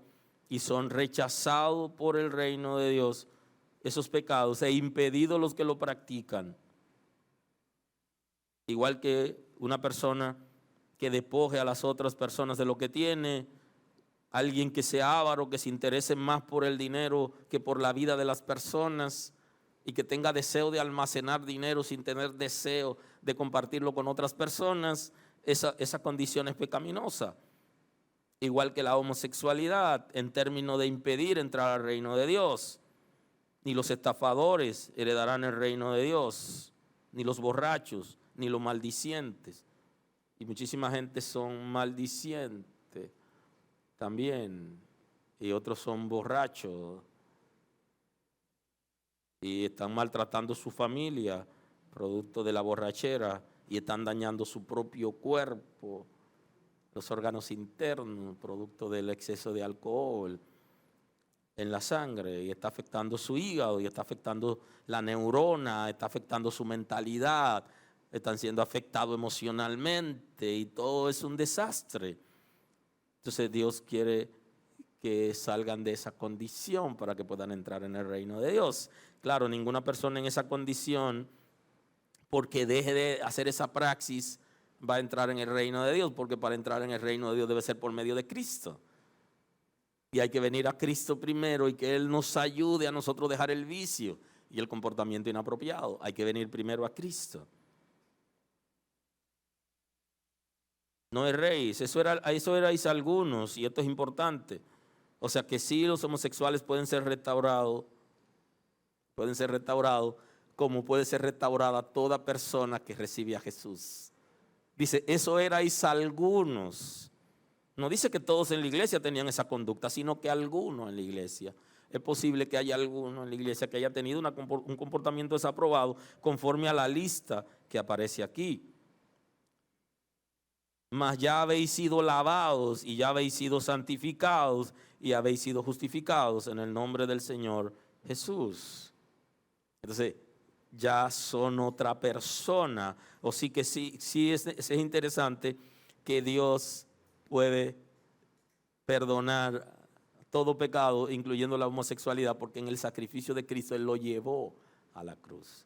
y son rechazados por el reino de Dios, esos pecados, e impedidos los que lo practican. Igual que una persona que despoje a las otras personas de lo que tiene, alguien que sea avaro, que se interese más por el dinero que por la vida de las personas y que tenga deseo de almacenar dinero sin tener deseo de compartirlo con otras personas, esa condición es pecaminosa. Igual que la homosexualidad en términos de impedir entrar al reino de Dios. Ni los estafadores heredarán el reino de Dios, ni los borrachos, ni los maldicientes. Y muchísima gente son maldicientes también, y otros son borrachos y están maltratando su familia producto de la borrachera y están dañando su propio cuerpo, los órganos internos producto del exceso de alcohol en la sangre, y está afectando su hígado, y está afectando la neurona, está afectando su mentalidad, están siendo afectados emocionalmente y todo es un desastre. Entonces Dios quiere que salgan de esa condición para que puedan entrar en el reino de Dios. Claro, ninguna persona en esa condición, porque deje de hacer esa praxis, va a entrar en el reino de Dios, porque para entrar en el reino de Dios debe ser por medio de Cristo. Y hay que venir a Cristo primero y que Él nos ayude a nosotros dejar el vicio y el comportamiento inapropiado. Hay que venir primero a Cristo. No erréis, eso erais algunos, y esto es importante. O sea que sí, los homosexuales pueden ser restaurados, como puede ser restaurada toda persona que recibe a Jesús. Dice, eso erais algunos. No dice que todos en la iglesia tenían esa conducta, sino que algunos en la iglesia. Es posible que haya alguno en la iglesia que haya tenido un comportamiento desaprobado conforme a la lista que aparece aquí. Mas ya habéis sido lavados y ya habéis sido santificados y habéis sido justificados en el nombre del Señor Jesús. Entonces, ya son otra persona. O sí que sí es interesante que Dios puede perdonar todo pecado, incluyendo la homosexualidad, porque en el sacrificio de Cristo Él lo llevó a la cruz.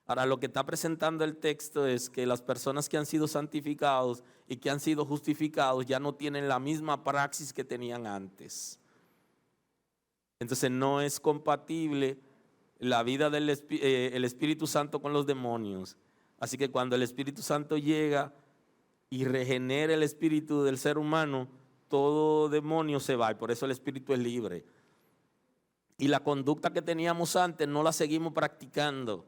Ahora, lo que está presentando el texto es que las personas que han sido santificados y que han sido justificados ya no tienen la misma praxis que tenían antes. Entonces no es compatible la vida del el Espíritu Santo con los demonios. Así que cuando el Espíritu Santo llega y regenera el espíritu del ser humano, todo demonio se va y por eso el espíritu es libre. Y la conducta que teníamos antes no la seguimos practicando.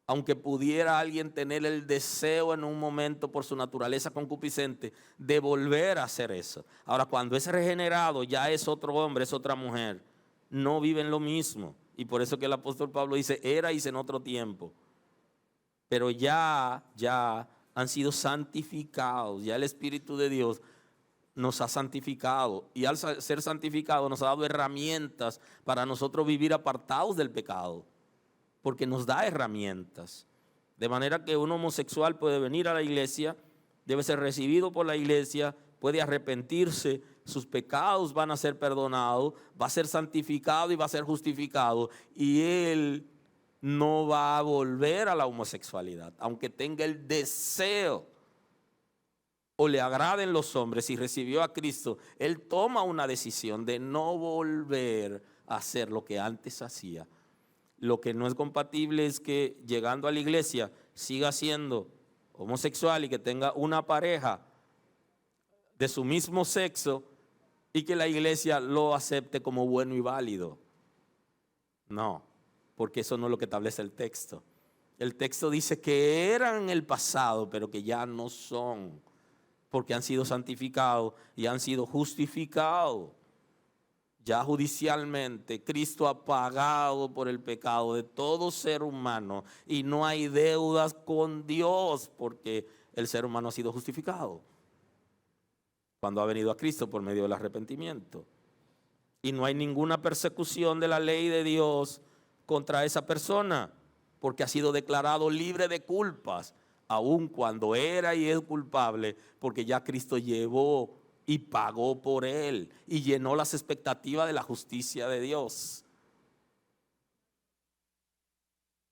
aunque pudiera alguien tener el deseo en un momento por su naturaleza concupiscente de volver a hacer eso. Ahora, cuando es regenerado, ya es otro hombre, es otra mujer, no viven lo mismo. Y por eso que el apóstol Pablo dice, erais en otro tiempo, pero ya han sido santificados, ya el Espíritu de Dios nos ha santificado, y al ser santificado nos ha dado herramientas para nosotros vivir apartados del pecado, porque nos da herramientas. De manera que un homosexual puede venir a la iglesia, debe ser recibido por la iglesia, puede arrepentirse, sus pecados van a ser perdonados, va a ser santificado y va a ser justificado, y él no va a volver a la homosexualidad, aunque tenga el deseo o le agraden los hombres. Si recibió a Cristo, él toma una decisión de no volver a hacer lo que antes hacía. Lo que no es compatible es que llegando a la iglesia siga siendo homosexual y que tenga una pareja de su mismo sexo y que la iglesia lo acepte como bueno y válido. No, porque eso no es lo que establece el texto. El texto dice que eran en el pasado, pero que ya no son, porque han sido santificados y han sido justificados. Ya judicialmente, Cristo ha pagado por el pecado de todo ser humano y no hay deudas con Dios porque el ser humano ha sido justificado cuando ha venido a Cristo por medio del arrepentimiento. Y no hay ninguna persecución de la ley de Dios contra esa persona porque ha sido declarado libre de culpas, aun cuando era y es culpable, porque ya Cristo llevó y pagó por él y llenó las expectativas de la justicia de Dios.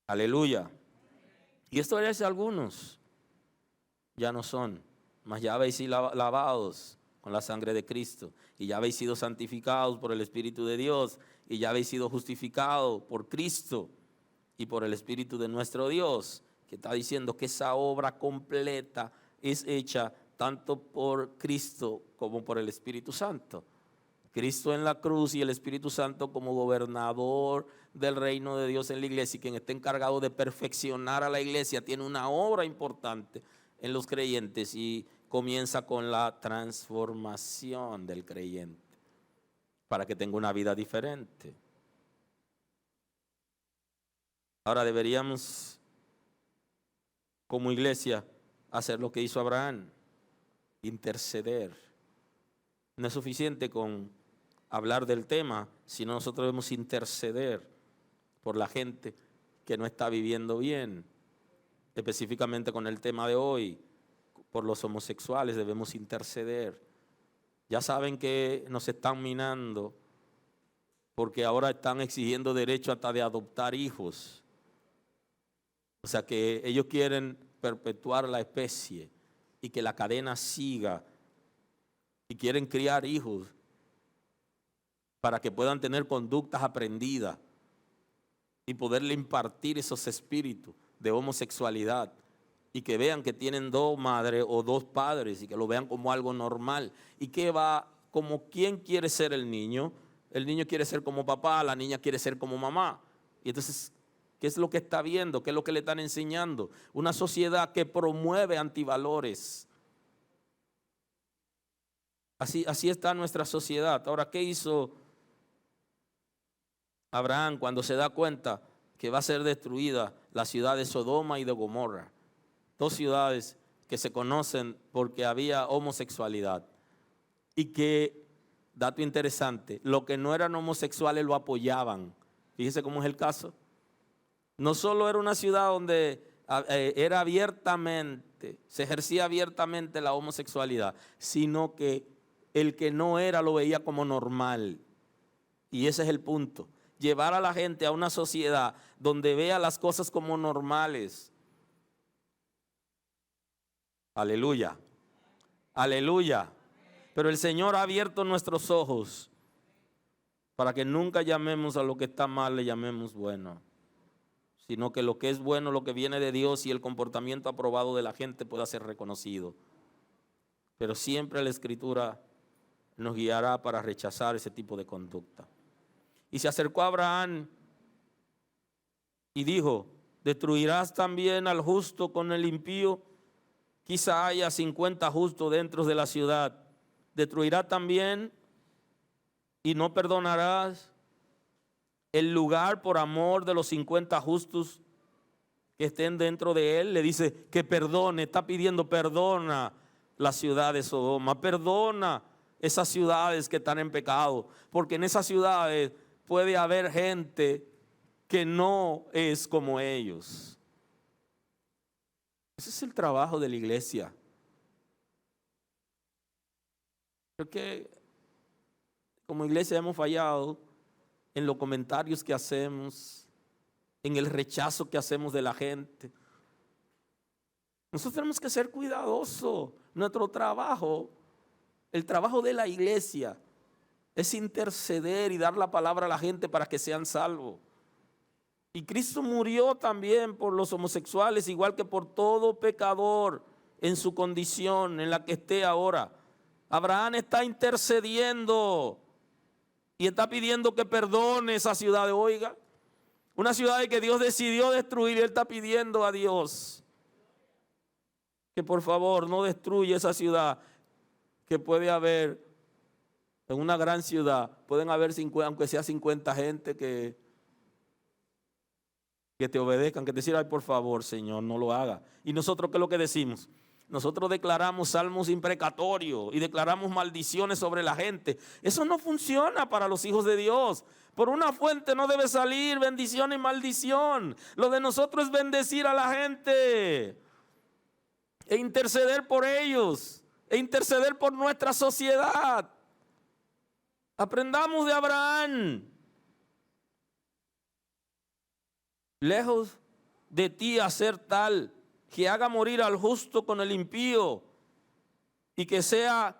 Aleluya. Y esto es algunos, ya no son, mas ya habéis sido lavados con la sangre de Cristo y ya habéis sido santificados por el Espíritu de Dios y ya habéis sido justificados por Cristo y por el Espíritu de nuestro Dios, que está diciendo que esa obra completa es hecha tanto por Cristo como por el Espíritu Santo. Cristo en la cruz y el Espíritu Santo como gobernador del reino de Dios en la iglesia, y quien está encargado de perfeccionar a la iglesia, tiene una obra importante en los creyentes y comienza con la transformación del creyente para que tenga una vida diferente. Ahora deberíamos, como iglesia, hacer lo que hizo Abraham: interceder. No es suficiente con hablar del tema, sino nosotros debemos interceder por la gente que no está viviendo bien. Específicamente con el tema de hoy, por los homosexuales debemos interceder. Ya saben que nos están minando porque ahora están exigiendo derecho hasta de adoptar hijos. O sea que ellos quieren perpetuar la especie y que la cadena siga, y quieren criar hijos para que puedan tener conductas aprendidas y poderle impartir esos espíritus de homosexualidad y que vean que tienen dos madres o dos padres y que lo vean como algo normal. ¿Y qué va? Como quién quiere ser el niño quiere ser como papá, la niña quiere ser como mamá. Y entonces, ¿qué es lo que está viendo? ¿Qué es lo que le están enseñando? Una sociedad que promueve antivalores. Así está nuestra sociedad. Ahora, ¿qué hizo Abraham cuando se da cuenta que va a ser destruida la ciudad de Sodoma y de Gomorra? Dos ciudades que se conocen porque había homosexualidad. Y que, dato interesante, los que no eran homosexuales lo apoyaban. Fíjese cómo es el caso. No solo era una ciudad donde era abiertamente, se ejercía abiertamente la homosexualidad, sino que el que no era lo veía como normal. Y ese es el punto. Llevar a la gente a una sociedad donde vea las cosas como normales. Aleluya. Aleluya. Pero el Señor ha abierto nuestros ojos para que nunca llamemos a lo que está mal, le llamemos bueno, sino que lo que es bueno, lo que viene de Dios y el comportamiento aprobado de la gente pueda ser reconocido. Pero siempre la Escritura nos guiará para rechazar ese tipo de conducta. Y se acercó a Abraham y dijo: ¿Destruirás también al justo con el impío? Quizá haya 50 justos dentro de la ciudad. ¿Destruirá también y no perdonarás el lugar por amor de los 50 justos que estén dentro de él? Le dice que perdone, está pidiendo perdona la ciudad de Sodoma, perdona esas ciudades que están en pecado, porque en esas ciudades puede haber gente que no es como ellos. Ese es el trabajo de la iglesia. Creo que como iglesia hemos fallado en los comentarios que hacemos, en el rechazo que hacemos de la gente. Nosotros tenemos que ser cuidadosos. Nuestro trabajo, el trabajo de la iglesia, es interceder y dar la palabra a la gente para que sean salvos. Y Cristo murió también por los homosexuales, igual que por todo pecador en su condición en la que esté ahora. Abraham está intercediendo y está pidiendo que perdone esa ciudad. Oiga, una ciudad que Dios decidió destruir, él está pidiendo a Dios que por favor no destruya esa ciudad, que puede haber en una gran ciudad, pueden haber 50, aunque sea 50 gente que te obedezcan, que te decir, ay, por favor, Señor, no lo haga. Y nosotros, ¿qué es lo que decimos? Nosotros declaramos salmos imprecatorios y declaramos maldiciones sobre la gente. Eso no funciona para los hijos de Dios. Por una fuente no debe salir bendición y maldición. Lo de nosotros es bendecir a la gente e interceder por ellos, e interceder por nuestra sociedad. Aprendamos de Abraham. Lejos de ti hacer tal que haga morir al justo con el impío y que sea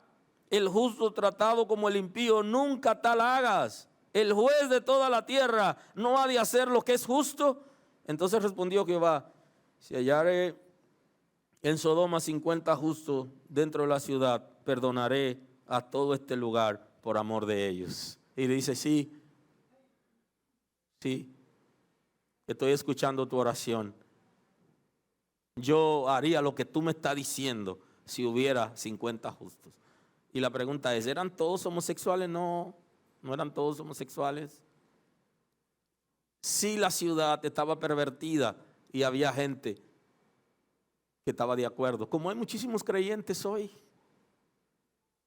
el justo tratado como el impío, nunca tal hagas. El juez de toda la tierra no ha de hacer lo que es justo. Entonces respondió Jehová, si hallare en Sodoma 50 justos dentro de la ciudad, perdonaré a todo este lugar por amor de ellos. Y le dice, sí, estoy escuchando tu oración. Yo haría lo que tú me estás diciendo si hubiera 50 justos. Y la pregunta es, ¿eran todos homosexuales? No, no eran todos homosexuales. Sí, la ciudad estaba pervertida y había gente que estaba de acuerdo. Como hay muchísimos creyentes hoy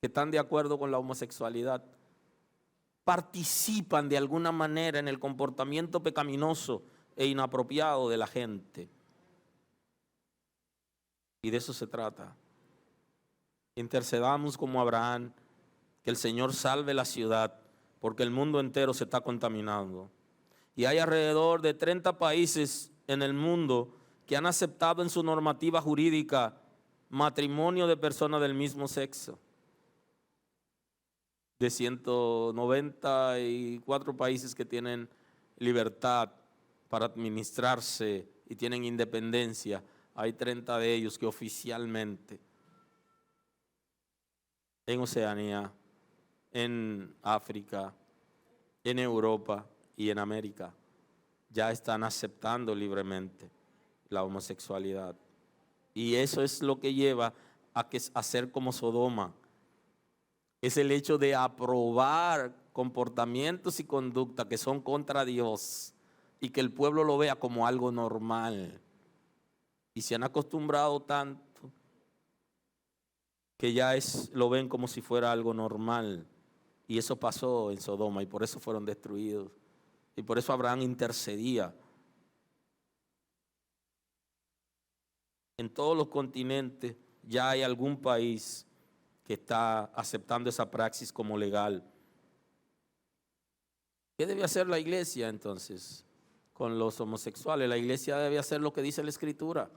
que están de acuerdo con la homosexualidad, participan de alguna manera en el comportamiento pecaminoso e inapropiado de la gente. Y de eso se trata. Intercedamos como Abraham, que el Señor salve la ciudad, porque el mundo entero se está contaminando. Y hay alrededor de 30 países en el mundo que han aceptado en su normativa jurídica matrimonio de personas del mismo sexo. De 194 países que tienen libertad para administrarse y tienen independencia, hay 30 de ellos que oficialmente en Oceanía, en África, en Europa y en América ya están aceptando libremente la homosexualidad. Y eso es lo que lleva a ser como Sodoma. Es el hecho de aprobar comportamientos y conductas que son contra Dios y que el pueblo lo vea como algo normal. Y se han acostumbrado tanto que ya lo ven como si fuera algo normal. Y eso pasó en Sodoma y por eso fueron destruidos. Y por eso Abraham intercedía. En todos los continentes ya hay algún país que está aceptando esa praxis como legal. ¿Qué debe hacer la iglesia entonces con los homosexuales? La iglesia debe hacer lo que dice la Escritura.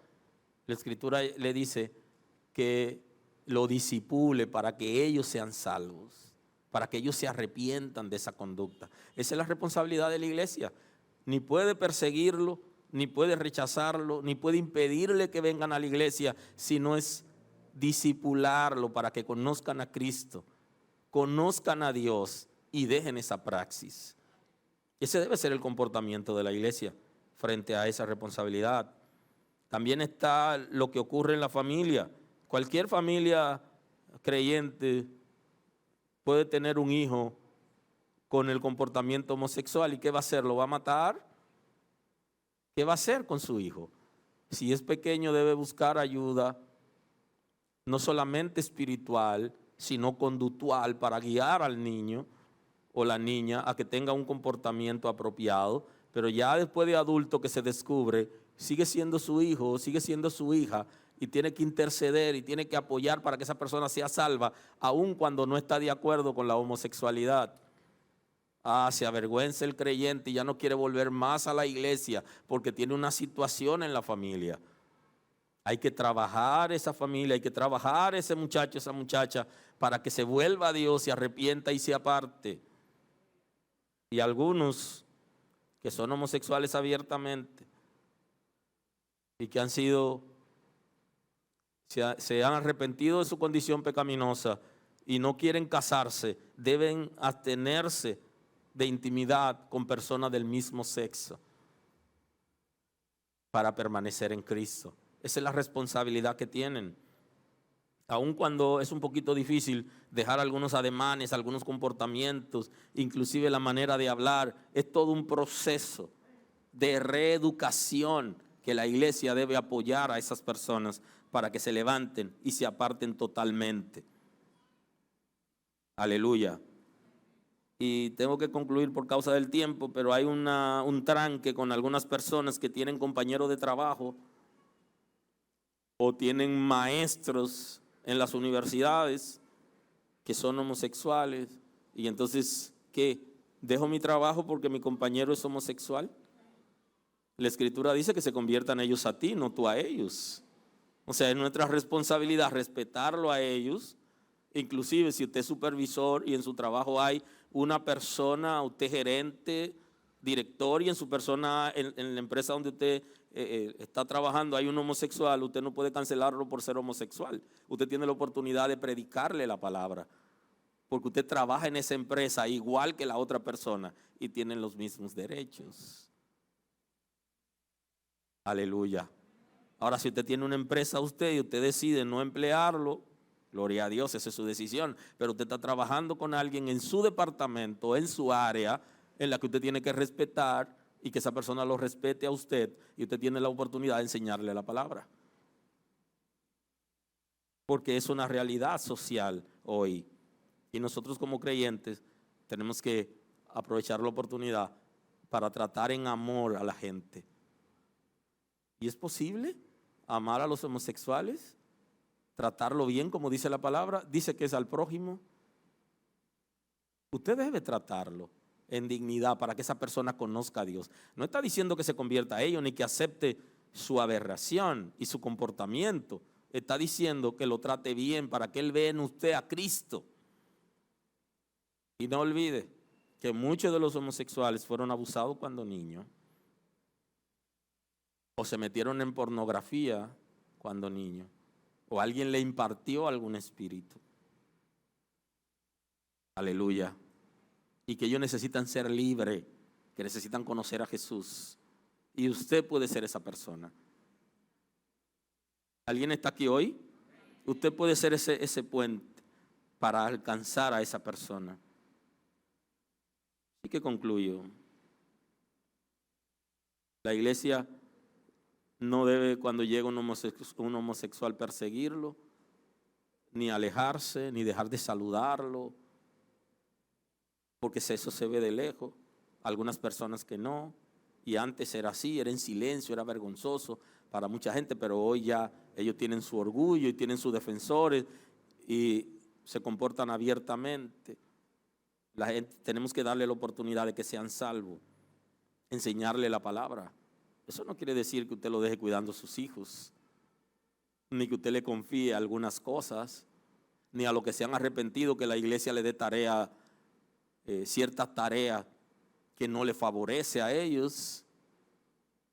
La Escritura le dice que lo disipule para que ellos sean salvos, para que ellos se arrepientan de esa conducta. Esa es la responsabilidad de la iglesia. Ni puede perseguirlo, ni puede rechazarlo, ni puede impedirle que vengan a la iglesia, si no es discipularlo para que conozcan a Cristo, conozcan a Dios y dejen esa praxis. Ese debe ser el comportamiento de la iglesia frente a esa responsabilidad. También está lo que ocurre en la familia. Cualquier familia creyente puede tener un hijo con el comportamiento homosexual. ¿Y qué va a hacer? ¿Lo va a matar? ¿Qué va a hacer con su hijo? Si es pequeño, debe buscar ayuda, no solamente espiritual, sino conductual, para guiar al niño o la niña a que tenga un comportamiento apropiado. Pero ya después de adulto que se descubre, sigue siendo su hijo, sigue siendo su hija, y tiene que interceder y tiene que apoyar para que esa persona sea salva, aun cuando no está de acuerdo con la homosexualidad. Se avergüenza el creyente y ya no quiere volver más a la iglesia porque tiene una situación en la familia. Hay que trabajar esa familia, hay que trabajar ese muchacho, esa muchacha, para que se vuelva a Dios, se arrepienta y se aparte. Y algunos que son homosexuales abiertamente y que se han arrepentido de su condición pecaminosa y no quieren casarse, deben abstenerse de intimidad con personas del mismo sexo para permanecer en Cristo. Esa es la responsabilidad que tienen. Aun cuando es un poquito difícil dejar algunos ademanes, algunos comportamientos, inclusive la manera de hablar, es todo un proceso de reeducación que la iglesia debe apoyar a esas personas para que se levanten y se aparten totalmente. Aleluya. Y tengo que concluir por causa del tiempo, pero hay un tranque con algunas personas que tienen compañeros de trabajo o tienen maestros en las universidades que son homosexuales. Y entonces, ¿qué? ¿Dejo mi trabajo porque mi compañero es homosexual? La Escritura dice que se conviertan ellos a ti, no tú a ellos. O sea, es nuestra responsabilidad respetarlo a ellos. Inclusive si usted es supervisor y en su trabajo hay una persona, usted gerente, director, y en su persona, en la empresa donde usted está trabajando hay un homosexual, usted no puede cancelarlo por ser homosexual. Usted tiene la oportunidad de predicarle la palabra, porque usted trabaja en esa empresa igual que la otra persona y tienen los mismos derechos. Aleluya. Ahora, si usted tiene una empresa y usted decide no emplearlo, gloria a Dios, esa es su decisión, pero usted está trabajando con alguien en su departamento, en su área, en la que usted tiene que respetar y que esa persona lo respete a usted, y usted tiene la oportunidad de enseñarle la palabra. Porque es una realidad social hoy, y nosotros como creyentes tenemos que aprovechar la oportunidad para tratar en amor a la gente. ¿Y es posible amar a los homosexuales? Tratarlo bien, como dice la palabra, dice que es al prójimo. Usted debe tratarlo en dignidad para que esa persona conozca a Dios. No está diciendo que se convierta a ellos ni que acepte su aberración y su comportamiento. Está diciendo que lo trate bien para que él vea en usted a Cristo. Y no olvide que muchos de los homosexuales fueron abusados cuando niños, o se metieron en pornografía cuando niños, o alguien le impartió algún espíritu. Aleluya. Y que ellos necesitan ser libres, que necesitan conocer a Jesús. Y usted puede ser esa persona. ¿Alguien está aquí hoy? Usted puede ser ese puente para alcanzar a esa persona. Así que concluyo. La iglesia no debe, cuando llega un homosexual, perseguirlo, ni alejarse, ni dejar de saludarlo, porque eso se ve de lejos. Algunas personas que no, y antes era así, era en silencio, era vergonzoso para mucha gente, pero hoy ya ellos tienen su orgullo y tienen sus defensores y se comportan abiertamente. La gente, tenemos que darle la oportunidad de que sean salvos, enseñarle la palabra. Eso no quiere decir que usted lo deje cuidando a sus hijos, ni que usted le confíe algunas cosas, ni a los que se han arrepentido que la iglesia le dé tarea, ciertas tareas que no le favorece a ellos,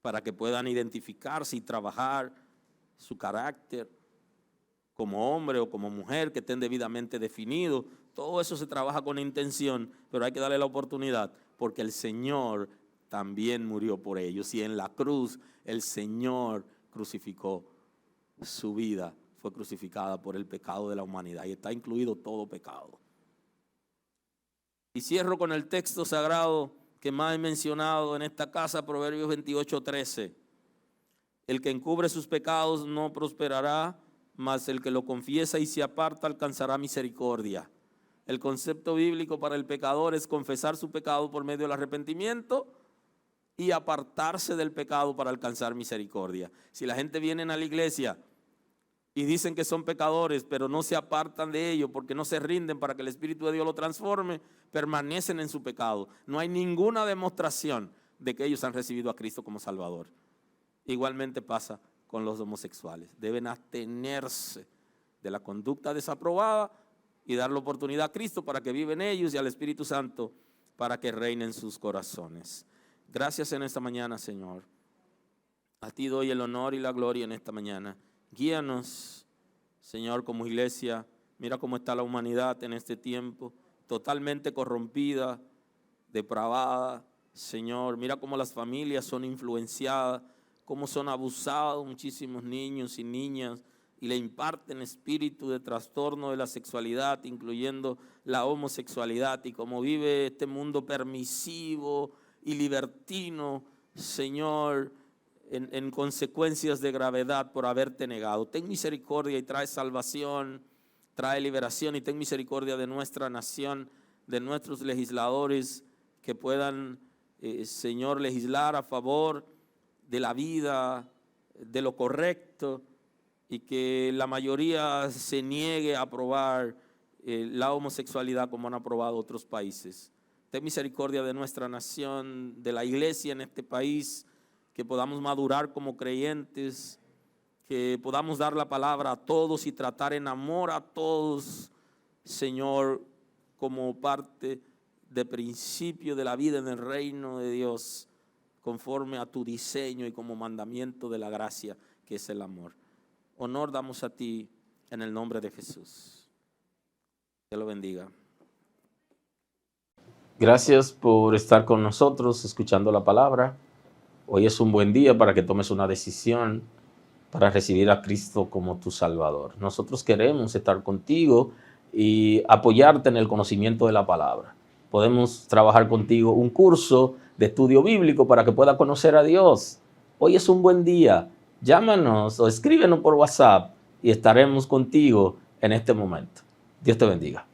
para que puedan identificarse y trabajar su carácter como hombre o como mujer, que estén debidamente definidos. Todo eso se trabaja con intención, pero hay que darle la oportunidad, porque el Señor también murió por ellos. Y en la cruz el Señor crucificó su vida, fue crucificada por el pecado de la humanidad y está incluido todo pecado. Y cierro con el texto sagrado que más he mencionado en esta casa, Proverbios 28:13. El que encubre sus pecados no prosperará, mas el que lo confiesa y se aparta alcanzará misericordia. El concepto bíblico para el pecador es confesar su pecado por medio del arrepentimiento y apartarse del pecado para alcanzar misericordia. Si la gente viene a la iglesia y dicen que son pecadores, pero no se apartan de ello porque no se rinden para que el Espíritu de Dios lo transforme, permanecen en su pecado. No hay ninguna demostración de que ellos han recibido a Cristo como Salvador. Igualmente pasa con los homosexuales. Deben abstenerse de la conducta desaprobada y dar la oportunidad a Cristo para que viva en ellos y al Espíritu Santo para que reine en sus corazones. Gracias en esta mañana, Señor. A ti doy el honor y la gloria en esta mañana. Guíanos, Señor, como iglesia. Mira cómo está la humanidad en este tiempo, totalmente corrompida, depravada, Señor. Mira cómo las familias son influenciadas, cómo son abusados muchísimos niños y niñas y le imparten espíritu de trastorno de la sexualidad, incluyendo la homosexualidad, y cómo vive este mundo permisivo y libertino, Señor, en consecuencias de gravedad por haberte negado. Ten misericordia y trae salvación, trae liberación, y ten misericordia de nuestra nación, de nuestros legisladores que puedan, Señor, legislar a favor de la vida, de lo correcto, y que la mayoría se niegue a aprobar la homosexualidad como han aprobado otros países. Ten misericordia de nuestra nación, de la iglesia en este país, que podamos madurar como creyentes, que podamos dar la palabra a todos y tratar en amor a todos, Señor, como parte de principio de la vida en el reino de Dios, conforme a tu diseño y como mandamiento de la gracia, que es el amor. Honor damos a ti en el nombre de Jesús. Dios lo bendiga. Gracias por estar con nosotros escuchando la palabra. Hoy es un buen día para que tomes una decisión para recibir a Cristo como tu Salvador. Nosotros queremos estar contigo y apoyarte en el conocimiento de la palabra. Podemos trabajar contigo un curso de estudio bíblico para que puedas conocer a Dios. Hoy es un buen día. Llámanos o escríbenos por WhatsApp y estaremos contigo en este momento. Dios te bendiga.